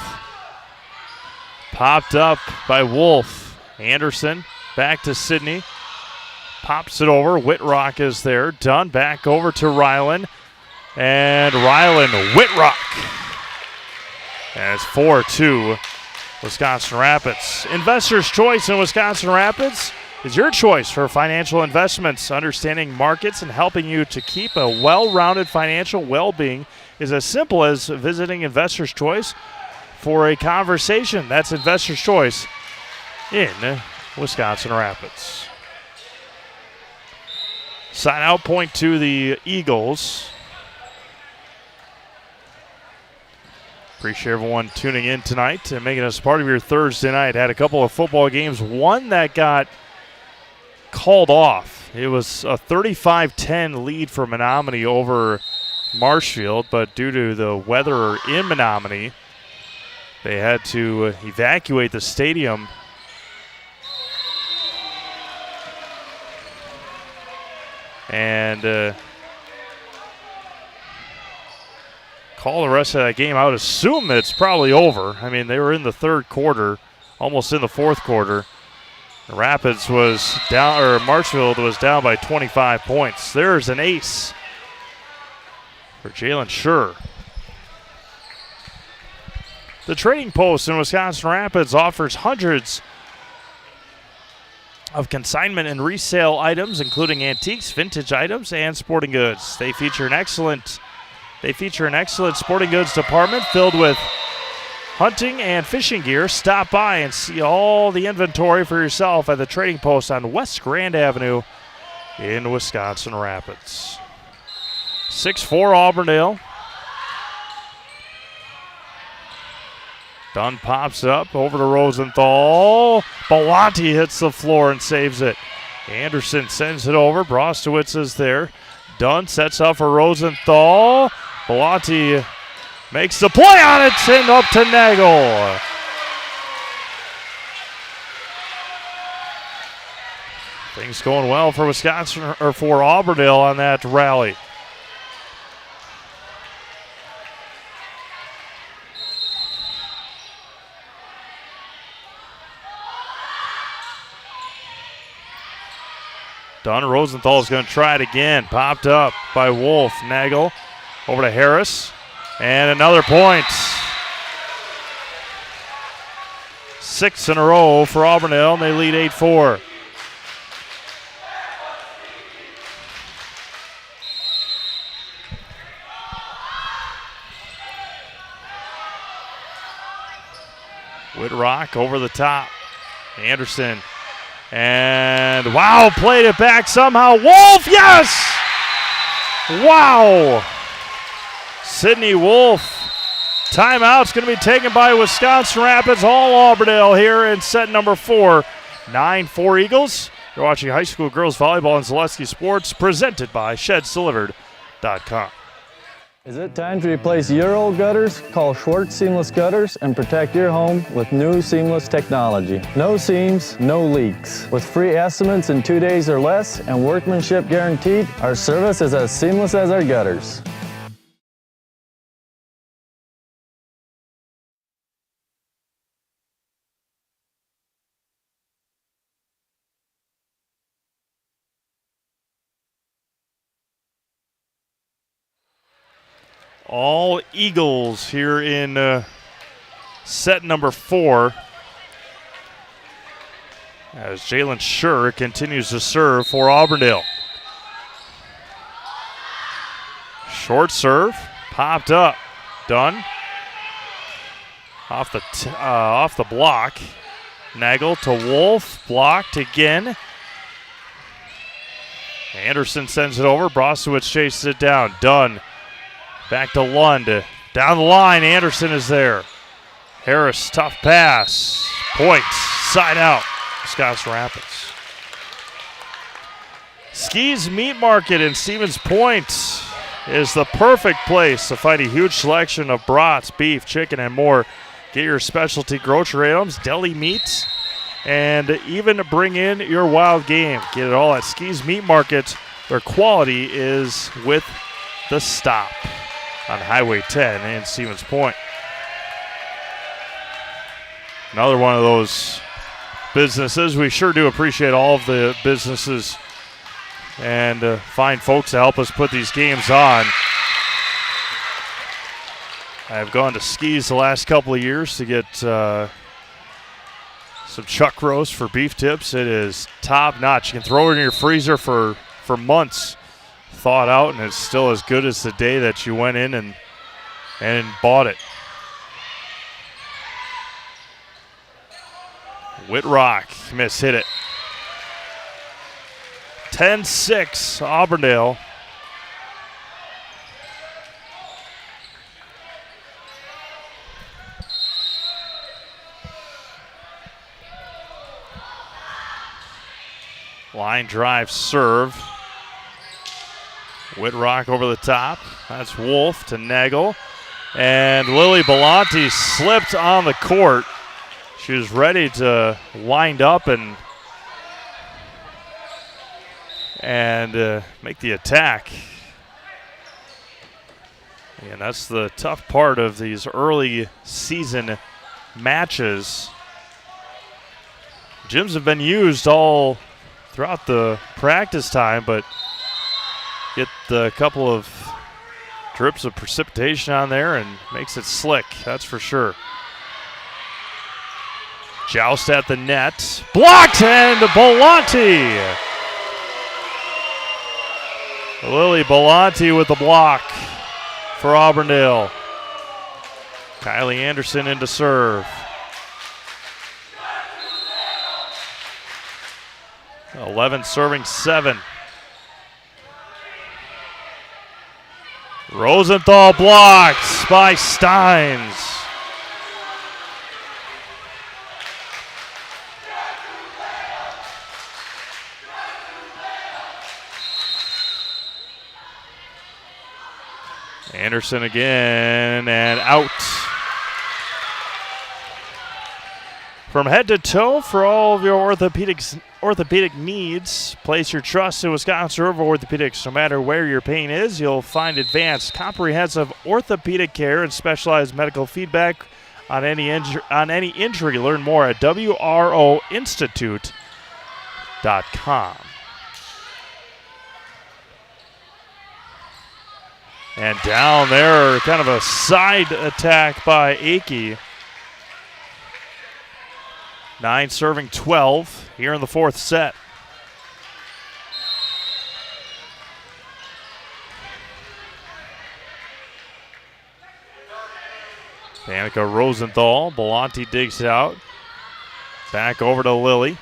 Popped up by Wolf. Anderson back to Sidney. Pops it over. Whitrock is there. Dunn back over to Ryland. And Ryland, Whitrock. And it's 4-2 Wisconsin Rapids. Investor's Choice in Wisconsin Rapids is your choice for financial investments. Understanding markets and helping you to keep a well-rounded financial well-being is as simple as visiting Investor's Choice for a conversation. That's Investor's Choice in Wisconsin Rapids. Sign out point to the Eagles. Appreciate everyone tuning in tonight and making us part of your Thursday night. Had a couple of football games, one that got called off. It was a 35-10 lead for Menominee over Marshfield, but due to the weather in Menominee, they had to evacuate the stadium. And call the rest of that game. I would assume it's probably over. I mean, they were in the third quarter, almost in the fourth quarter. Rapids was down, or Marshfield was down by 25 points. There's an ace for Jalen Schur. The Trading Post in Wisconsin Rapids offers hundreds of consignment and resale items, including antiques, vintage items, and sporting goods. They feature an excellent sporting goods department filled with hunting and fishing gear. Stop by and see all the inventory for yourself at the Trading Post on West Grand Avenue in Wisconsin Rapids. 6-4 Auburndale. Dunn pops up over to Rosenthal. Belanti hits the floor and saves it. Anderson sends it over. Brostowitz is there. Dunn sets up for Rosenthal. Belanti makes the play on it and up to Nagel. Things going well for Wisconsin, or for Auburndale on that rally. Dunn. Rosenthal is going to try it again. Popped up by Wolf. Nagel over to Harris. And another point. 6 in a row for Auburndale, and they lead 8-4. Whitrock over the top. Anderson. And wow, played it back somehow. Wolf, yes! Wow. Sydney Wolf. Timeout's going to be taken by Wisconsin Rapids. All Auburndale here in set number 4. 9-4 Eagles. You're watching high school girls volleyball and Zaleski Sports, presented by ShedsDelivered.com. Is it time to replace your old gutters? Call Schwartz Seamless Gutters and protect your home with new seamless technology. No seams, no leaks. With free estimates in 2 days or less and workmanship guaranteed, our service is as seamless as our gutters. All Eagles here in set number 4. As Jalen Schur continues to serve for Auburndale. Short serve, popped up. Dunn. Off the block. Nagel to Wolf, blocked again. Anderson sends it over. Brostowitz chases it down. Dunn. Back to Lund. Down the line, Anderson is there. Harris, tough pass. Point, side out, Wisconsin Rapids. Ski's Meat Market in Stevens Point is the perfect place to find a huge selection of brats, beef, chicken, and more. Get your specialty grocery items, deli meats, and even bring in your wild game. Get it all at Ski's Meat Market. Their quality is with the stop on Highway 10 in Stevens Point. Another one of those businesses. We sure do appreciate all of the businesses and fine folks to help us put these games on. I've gone to Skis the last couple of years to get some chuck roast for beef tips. It is top notch. You can throw it in your freezer for months, thawed out, and it's still as good as the day that you went in and bought it. Whitrock hit it. 10-6 Auburndale. Line drive serve. Whitrock over the top. That's Wolf to Nagel. And Lily Belanti slipped on the court. She was ready to wind up and make the attack. And that's the tough part of these early season matches. Gyms have been used all throughout the practice time, but get a couple of drips of precipitation on there and makes it slick, that's for sure. Joust at the net. Blocked, and Belanti. Lily Belanti with the block for Auburndale. Kylie Anderson into serve. 11 serving 7. Rosenthal blocked by Steins. Anderson again, and out. From head to toe for all of your orthopedic needs, place your trust in Wisconsin River Orthopedics. No matter where your pain is, you'll find advanced, comprehensive orthopedic care and specialized medical feedback on any injury. Learn more at WROinstitute.com. And down there, kind of a side attack by Akey. 9 serving 12 here in the fourth set. Danica Rosenthal. Belanti digs it out. Back over to Lily.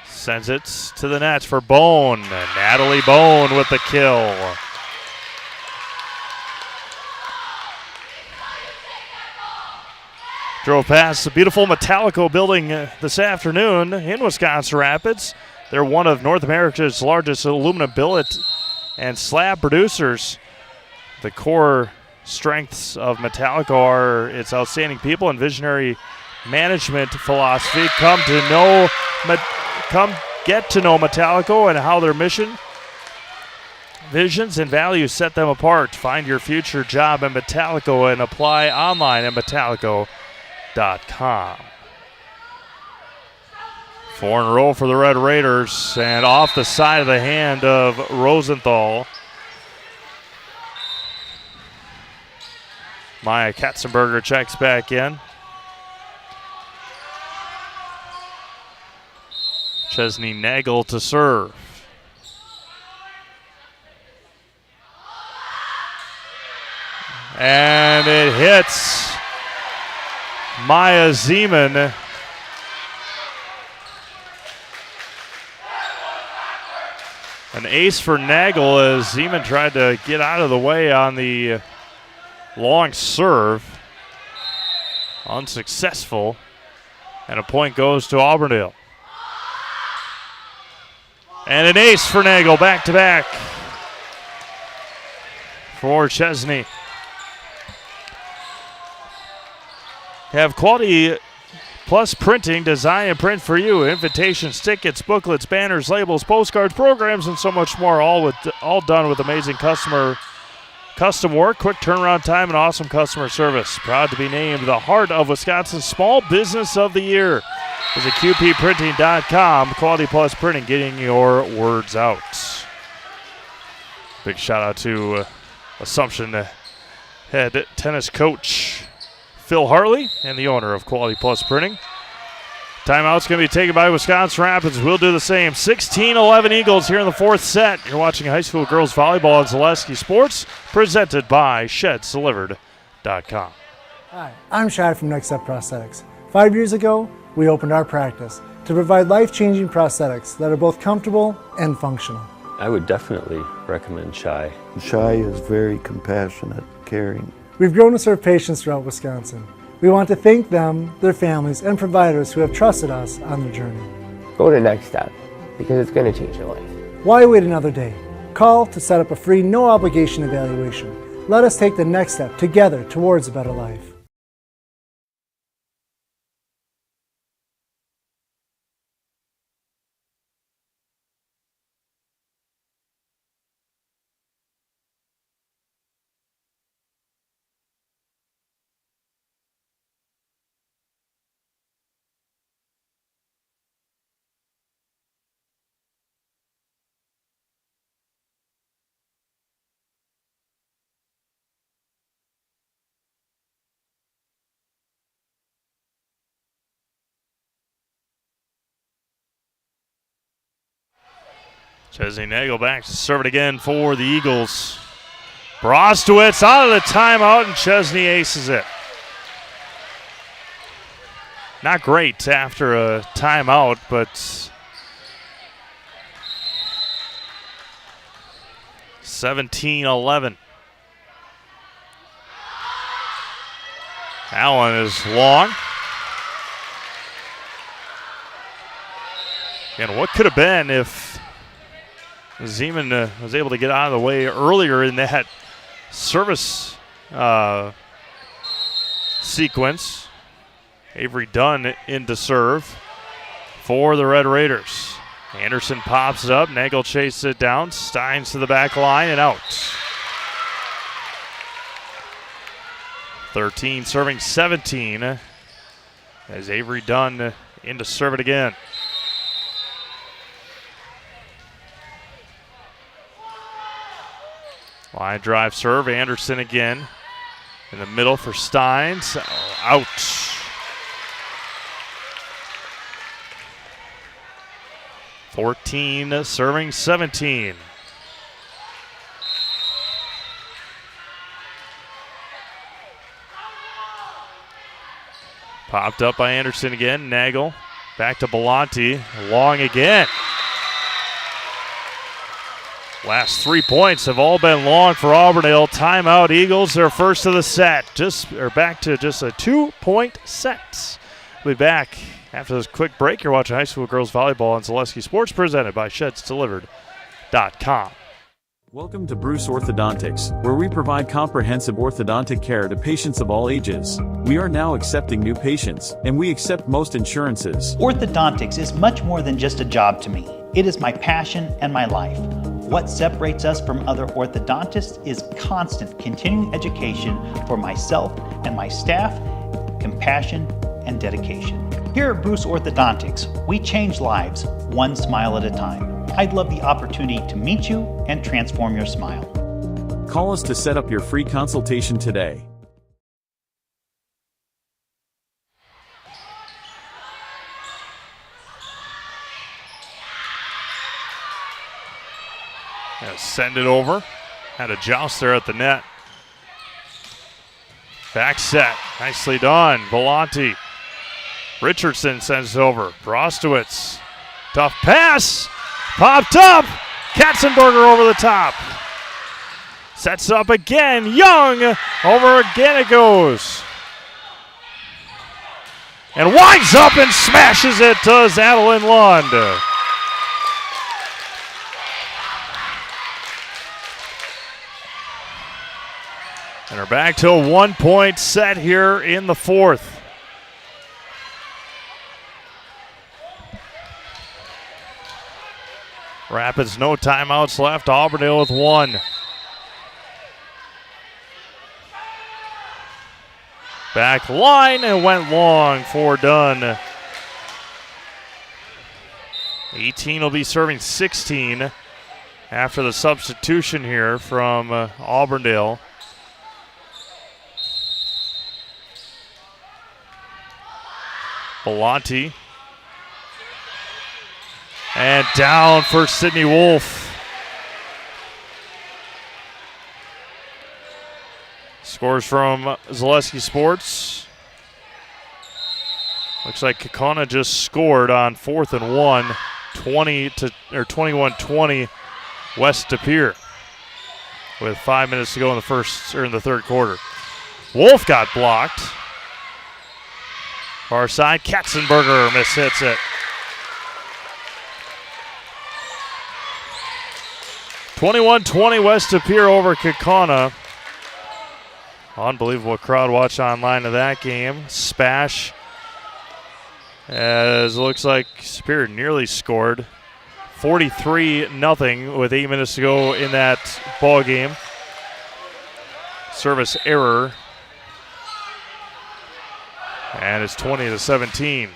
Sends it to the net for Bone. Natalie Bone with the kill. Drove past the beautiful Metallico building this afternoon in Wisconsin Rapids. They're one of North America's largest aluminum billet and slab producers. The core strengths of Metallico are its outstanding people and visionary management philosophy. Come get to know Metallico and how their mission, visions, and values set them apart. Find your future job at Metallico and apply online at Metallico.com. 4 in a row for the Red Raiders, and off the side of the hand of Rosenthal. Maya Katzenberger checks back in. Chesney Nagel to serve. And it hits Maya Zeman. An ace for Nagel as Zeman tried to get out of the way on the long serve. Unsuccessful. And a point goes to Auburndale. And an ace for Nagel, back-to-back for Chesney. Have quality plus printing, design and print for you. Invitations, tickets, booklets, banners, labels, postcards, programs, and so much more. All done with amazing custom work, quick turnaround time, and awesome customer service. Proud to be named the Heart of Wisconsin Small Business of the Year. Visit QPPrinting.com. Quality plus printing, getting your words out. Big shout out to Assumption head tennis coach Phil Hartley and the owner of Quality Plus Printing. Timeout's going to be taken by Wisconsin Rapids. We'll do the same. 16-11 Eagles here in the fourth set. You're watching high school girls volleyball on Zaleski Sports, presented by ShedsDelivered.com. Hi, I'm Shai from Next Step Prosthetics. 5 years ago, we opened our practice to provide life-changing prosthetics that are both comfortable and functional. I would definitely recommend Shai. Shai is very compassionate, caring. We've grown to serve patients throughout Wisconsin. We want to thank them, their families, and providers who have trusted us on their journey. Go to Next Step, because it's going to change your life. Why wait another day? Call to set up a free, no-obligation evaluation. Let us take the next step together towards a better life. Chesney Nagel back to serve it again for the Eagles. Brostowitz out of the timeout, and Chesney aces it. Not great after a timeout, but (17-11). That one is long. And what could have been if Zeman was able to get out of the way earlier in that service sequence. Avery Dunn into serve for the Red Raiders. Anderson pops it up. Nagel chases it down. Steins to the back line and out. 13 serving 17 as Avery Dunn in to serve it again. Line drive serve, Anderson again. In the middle for Steins, out. (14) serving 17. Popped up by Anderson again, Nagel. Back to Belanti, long again. Last 3 points have all been long for Auburndale. Timeout, Eagles, their first of the set. Back to just a 2-point set. We'll be back after this quick break. You're watching high school girls volleyball on Zaleski Sports, presented by ShedsDelivered.com. Welcome to Bruce Orthodontics, where we provide comprehensive orthodontic care to patients of all ages. We are now accepting new patients, and we accept most insurances. Orthodontics is much more than just a job to me. It is my passion and my life. What separates us from other orthodontists is constant continuing education for myself and my staff, compassion, and dedication. Here at Bruce Orthodontics, we change lives one smile at a time. I'd love the opportunity to meet you and transform your smile. Call us to set up your free consultation today. Send it over. Had a joust there at the net. Back set. Nicely done. Belanti. Richardson sends it over. Brostowitz. Tough pass. Popped up. Katzenberger over the top. Sets up again. Young. Over again it goes. And winds up and smashes it to Zadeline Lund. And we're back to a 1-point set here in the fourth. Rapids, no timeouts left. Auburndale with one. Back line and went long for Dunn. 18 will be serving 16 after the substitution here from Auburndale. Belanti. And down for Sydney Wolf. Scores from Zaleski Sports. Looks like Kaukauna just scored on 4th and 1, 21-20 West De Pere, with 5 minutes to go in the third quarter. Wolf got blocked. Far side, Katzenberger mishits it. 21-20 West De Pere over Kaukauna. Unbelievable crowd watch online of that game. Spash, as it looks like Superior nearly scored. 43-0 with 8 minutes to go in that ball game. Service error. And it's 20-17.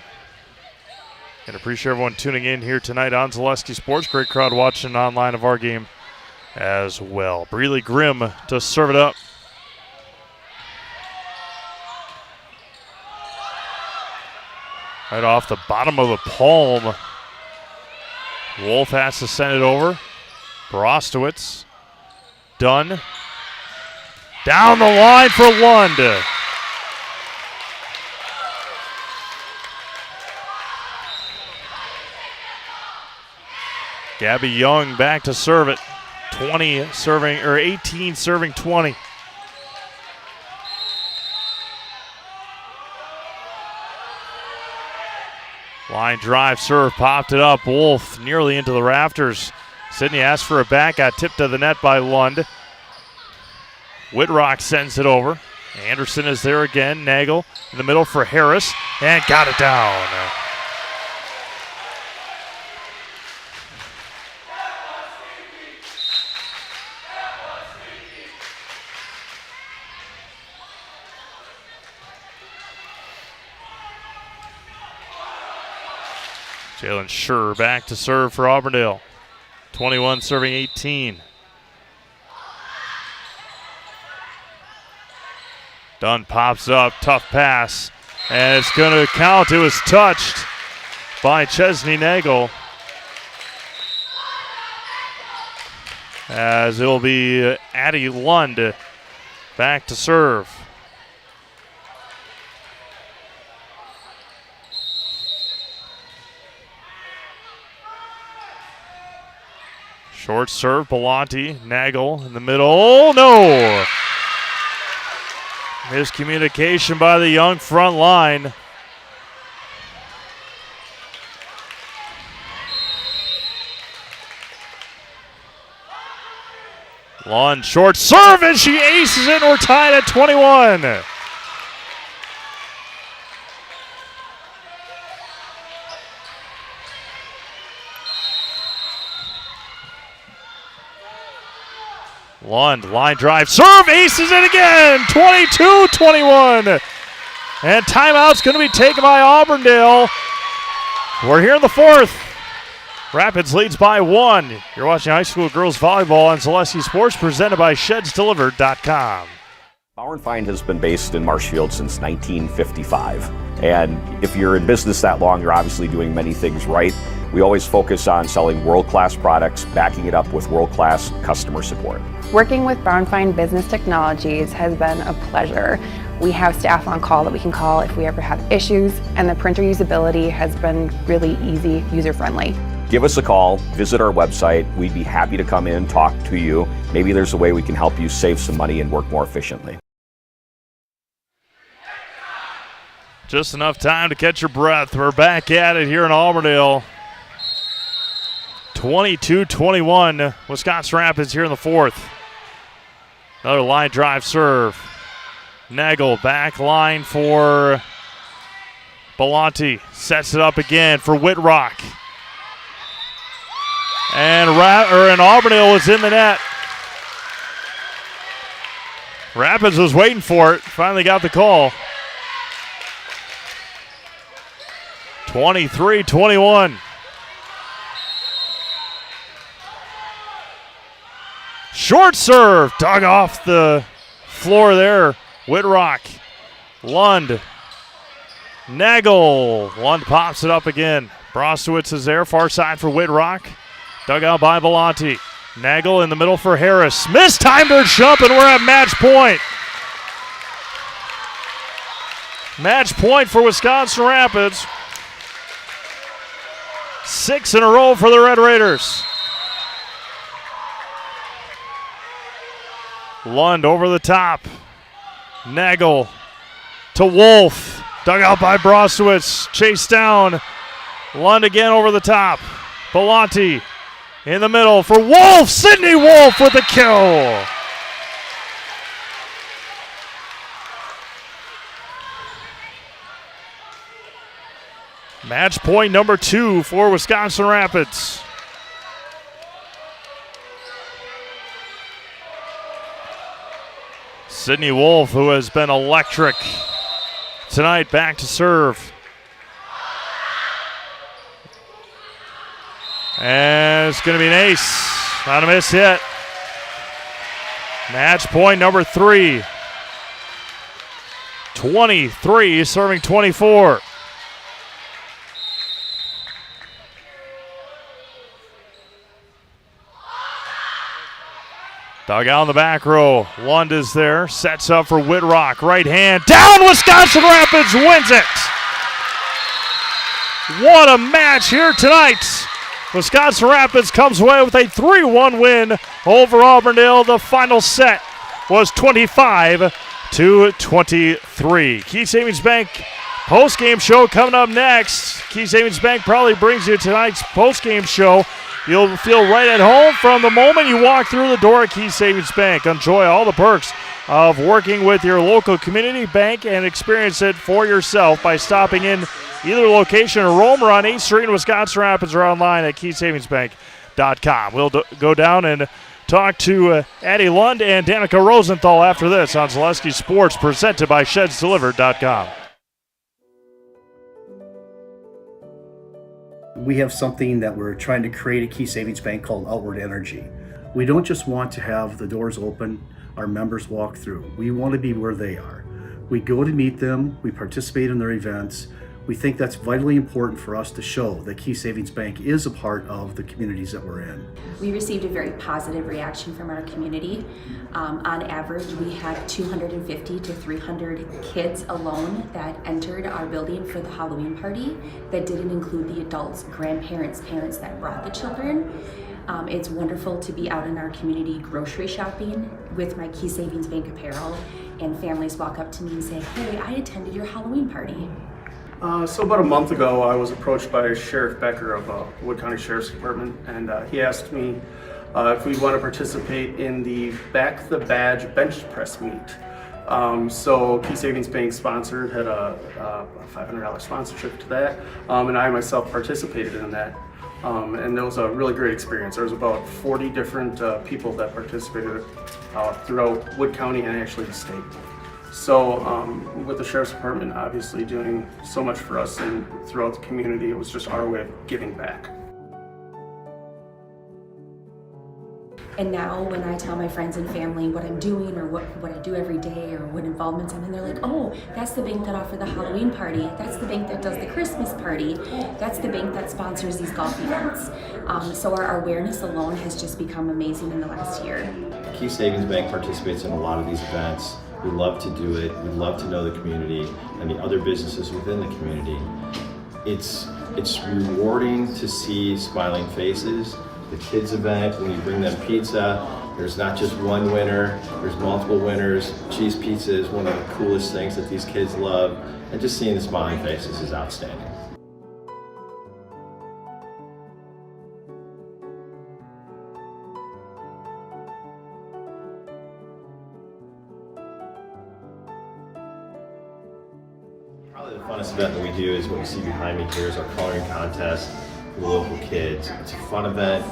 And appreciate everyone tuning in here tonight on Zaleski Sports. Great crowd watching online of our game as well. Breeley Grimm to serve it up. Right off the bottom of the palm. Wolf has to send it over. Brostowitz. Dunn. Down the line for Lund. Gabby Young back to serve it. 18 serving 20. Line drive serve, popped it up. Wolf nearly into the rafters. Sydney asked for a back, got tipped to the net by Lund. Whitrock sends it over. Anderson is there again. Nagel in the middle for Harris, and got it down. Jalen Schur back to serve for Auburndale. 21 serving 18. Dunn pops up, tough pass, and it's going to count. It was touched by Chesney Nagel. As it'll be Addie Lund back to serve. Short serve, Belanti, Nagel in the middle. Oh, no! Miscommunication by the Young front line. Lund, short serve, and she aces it, and we're tied at 21. Lund, line drive, serve, aces it again, 22-21. And timeout's going to be taken by Auburndale. We're here in the fourth. Rapids leads by 1. You're watching high school girls volleyball on Zaleski Sports, presented by ShedsDelivered.com. Bauer & Feind has been based in Marshfield since 1955. And if you're in business that long, you're obviously doing many things right. We always focus on selling world-class products, backing it up with world-class customer support. Working with Bauer & Feind Business Technologies has been a pleasure. We have staff on call that we can call if we ever have issues, and the printer usability has been really easy, user-friendly. Give us a call, visit our website. We'd be happy to come in, talk to you. Maybe there's a way we can help you save some money and work more efficiently. Just enough time to catch your breath. We're back at it here in Auburndale. 22-21, Wisconsin Rapids here in the fourth. Another line drive serve. Nagel back line for Belanti. Sets it up again for Whitrock. And Auburndale is in the net. Rapids was waiting for it. Finally got the call. 23-21. Short serve, dug off the floor there. Whitrock, Lund, Nagel. Lund pops it up again. Brostowitz is there, far side for Whitrock. Dug out by Belanti. Nagel in the middle for Harris. Mistimed her jump, and we're at match point. Match point for Wisconsin Rapids. 6 in a row for the Red Raiders. Lund over the top. Nagel to Wolf. Dug out by Brostowitz. Chased down. Lund again over the top. Belanti in the middle for Wolf. Sydney Wolf with the kill. Match point number 2 for Wisconsin Rapids. Sydney Wolf, who has been electric tonight, back to serve. And it's going to be an ace. Not a miss hit. Match point number 3. 23 serving 24. Dug out in the back row. Lund is there. Sets up for Whitrock. Right hand. Down! Wisconsin Rapids wins it! What a match here tonight. Wisconsin Rapids comes away with a 3-1 win over Auburndale. The final set was 25-23. Key Savings Bank postgame show coming up next. Key Savings Bank probably brings you tonight's postgame show. You'll feel right at home from the moment you walk through the door at Key Savings Bank. Enjoy all the perks of working with your local community bank and experience it for yourself by stopping in either location or Rome or on 8th Street in Wisconsin Rapids or online at keysavingsbank.com. We'll go down and talk to Addie Lund and Danica Rosenthal after this on Zaleski Sports, presented by ShedsDelivered.com. We have something that we're trying to create at Key Savings Bank called Outward Energy. We don't just want to have the doors open, our members walk through. We want to be where they are. We go to meet them, we participate in their events. We think that's vitally important for us to show that Key Savings Bank is a part of the communities that we're in. We received a very positive reaction from our community. On average, we had 250 to 300 kids alone that entered our building for the Halloween party. That didn't include the adults, grandparents, parents that brought the children. It's wonderful to be out in our community grocery shopping with my Key Savings Bank apparel, and families walk up to me and say, "Hey, I attended your Halloween party." So about a month ago, I was approached by Sheriff Becker of Wood County Sheriff's Department, and he asked me if we want to participate in the Back the Badge bench press meet. So Key Savings Bank sponsored, had a $500 sponsorship to that, and I myself participated in that. And it was a really great experience. There was about 40 different people that participated throughout Wood County and actually the state. So with the Sheriff's Department obviously doing so much for us and throughout the community, it was just our way of giving back. And now when I tell my friends and family what I'm doing or what I do every day or what involvements I'm in, they're like, "Oh, that's the bank that offered the Halloween party. That's the bank that does the Christmas party. That's the bank that sponsors these golf events." So our awareness alone has just become amazing in the last year. Key Savings Bank participates in a lot of these events. We love to do it. We love to know the community and the other businesses within the community. It's rewarding to see smiling faces. The kids event, when you bring them pizza, there's not just one winner, there's multiple winners. Cheese pizza is one of the coolest things that these kids love, and just seeing the smiling faces is outstanding. Probably the funnest event that we do is what you see behind me here is our coloring contest for the local kids. It's a fun event.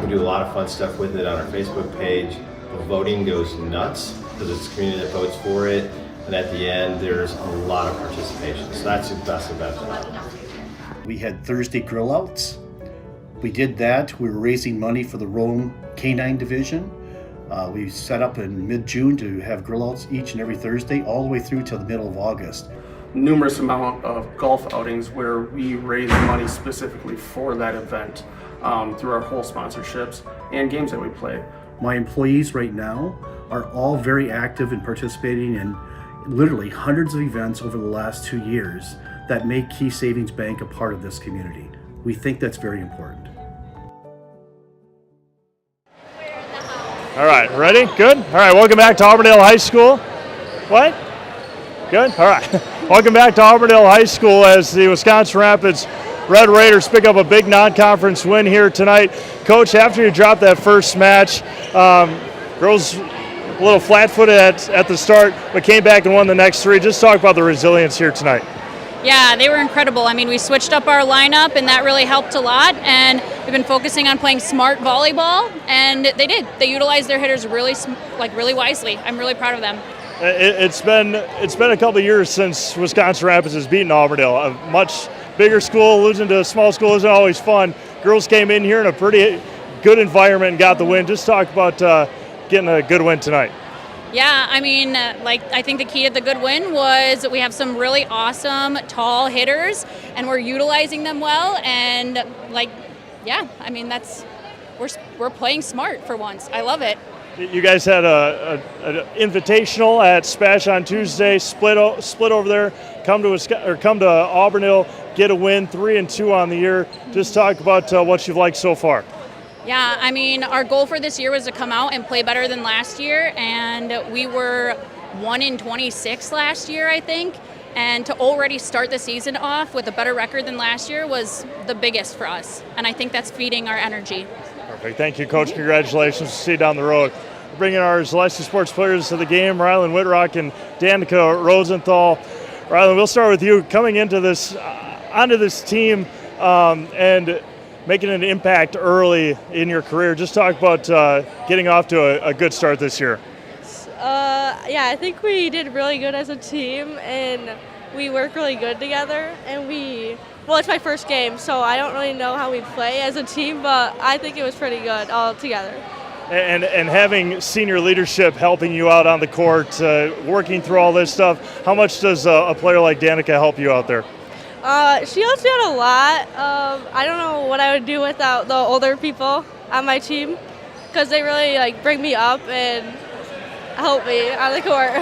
We do a lot of fun stuff with it on our Facebook page. The voting goes nuts because it's the community that votes for it. And at the end, there's a lot of participation. So that's the best event. We had Thursday grill outs. We did that. We were raising money for the Rome Canine Division. We set up in mid-June to have grill outs each and every Thursday all the way through till the middle of August. numerous amount of golf outings where we raise money specifically for that event through our whole sponsorships and games that we play. My employees right now are all very active in participating in literally hundreds of events over the last 2 years that make Key Savings Bank a part of this community. We think that's very important. All right, ready? Good? All right, welcome back to Auburndale High School. What? Good? All right. Welcome back to Auburndale High School as the Wisconsin Rapids Red Raiders pick up a big non-conference win here tonight. Coach, after you dropped that first match, girls a little flat-footed at the start, but came back and won the next three. Just talk about the resilience here tonight. Yeah, they were incredible. I mean, we switched up our lineup, and that really helped a lot. And we've been focusing on playing smart volleyball, and they did. They utilized their hitters really wisely. I'm really proud of them. It's been a couple of years since Wisconsin Rapids has beaten Auburndale. A much bigger school, losing to a small school isn't always fun. Girls came in here in a pretty good environment and got the win. Just talk about getting a good win tonight. Yeah, I mean, I think the key to the good win was that we have some really awesome, tall hitters, and we're utilizing them well. And I mean, we're playing smart for once. I love it. You guys had an invitational at Spash on Tuesday. Split over there. Come to Auburndale, get a win. 3-2 on the year. Just talk about what you've liked so far. Yeah, I mean, our goal for this year was to come out and play better than last year, and we were 1-26 last year, I think. And to already start the season off with a better record than last year was the biggest for us, and I think that's feeding our energy. Perfect. Thank you, Coach. Congratulations. We'll see you down the road. Bringing our Celeste Sports players to the game, Rylan Whitrock and Danica Rosenthal. Rylan, we'll start with you. Coming into this, onto this team and making an impact early in your career. Just talk about getting off to a good start this year. Yeah, I think we did really good as a team, and we work really good together. And well, it's my first game, so I don't really know how we play as a team, but I think it was pretty good all together. And having senior leadership helping you out on the court, working through all this stuff, how much does a player like Danica help you out there? She helps me out a lot. I don't know what I would do without the older people on my team, because they really bring me up and help me on the court.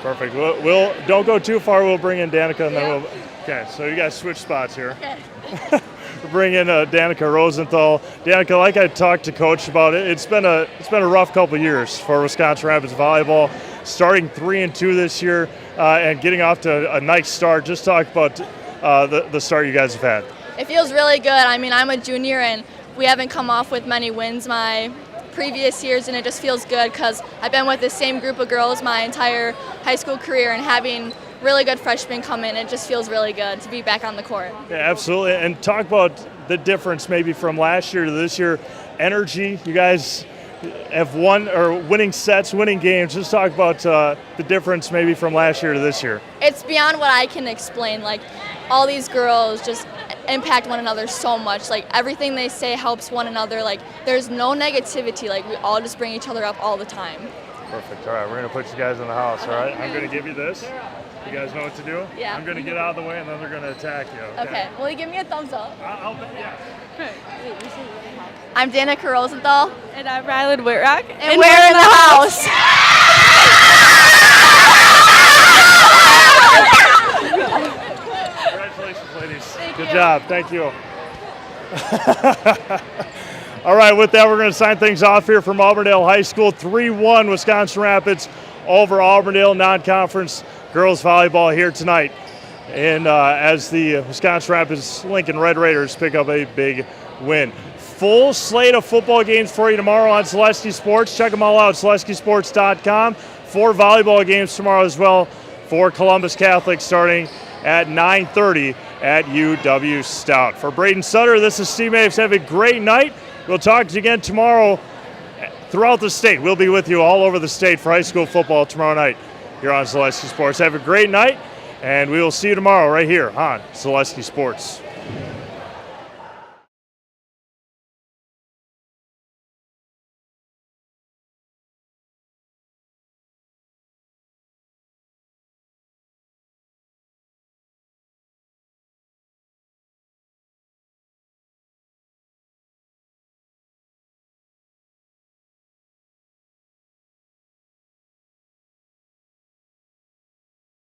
Perfect. We'll don't go too far. We'll bring in Danica, and then okay. So you guys switch spots here. Okay. We'll bring in Danica Rosenthal. Danica, like I talked to Coach about it, it's been a rough couple of years for Wisconsin Rapids volleyball. Starting 3-2 this year and getting off to a nice start. Just talk about the start you guys have had. It feels really good. I mean, I'm a junior and we haven't come off with many wins my previous years, and it just feels good because I've been with the same group of girls my entire high school career, and having really good freshmen come in, it just feels really good to be back on the court. Yeah, absolutely. And talk about the difference maybe from last year to this year. Energy, you guys have winning sets, winning games. Just talk about the difference maybe from last year to this year. It's beyond what I can explain. All these girls just impact one another so much. Everything they say helps one another. There's no negativity. We all just bring each other up all the time. Perfect. All right, we're going to put you guys in the house, all right? I'm going to give you this. You guys know what to do? Yeah. I'm going to get out of the way, and then they're going to attack you. Okay. Will you give me a thumbs up? Yeah. Okay. I'm Danica Rosenthal. And I'm Rylan Whitrock. And we're in the house. Congratulations, ladies. Good job. Thank you. All right, with that, we're going to sign things off here from Auburndale High School. 3-1 Wisconsin Rapids over Auburndale non-conference girls volleyball here tonight. And as the Wisconsin Rapids Lincoln Red Raiders pick up a big win. Full slate of football games for you tomorrow on Celeste Sports. Check them all out, CelesteSports.com. 4 volleyball games tomorrow as well for Columbus Catholic starting at 9:30 at UW Stout. For Braden Sutter, this is Steve Maves. Have a great night. We'll talk to you again tomorrow throughout the state. We'll be with you all over the state for high school football tomorrow night here on Celeste Sports. Have a great night, and we will see you tomorrow right here on Celeste Sports.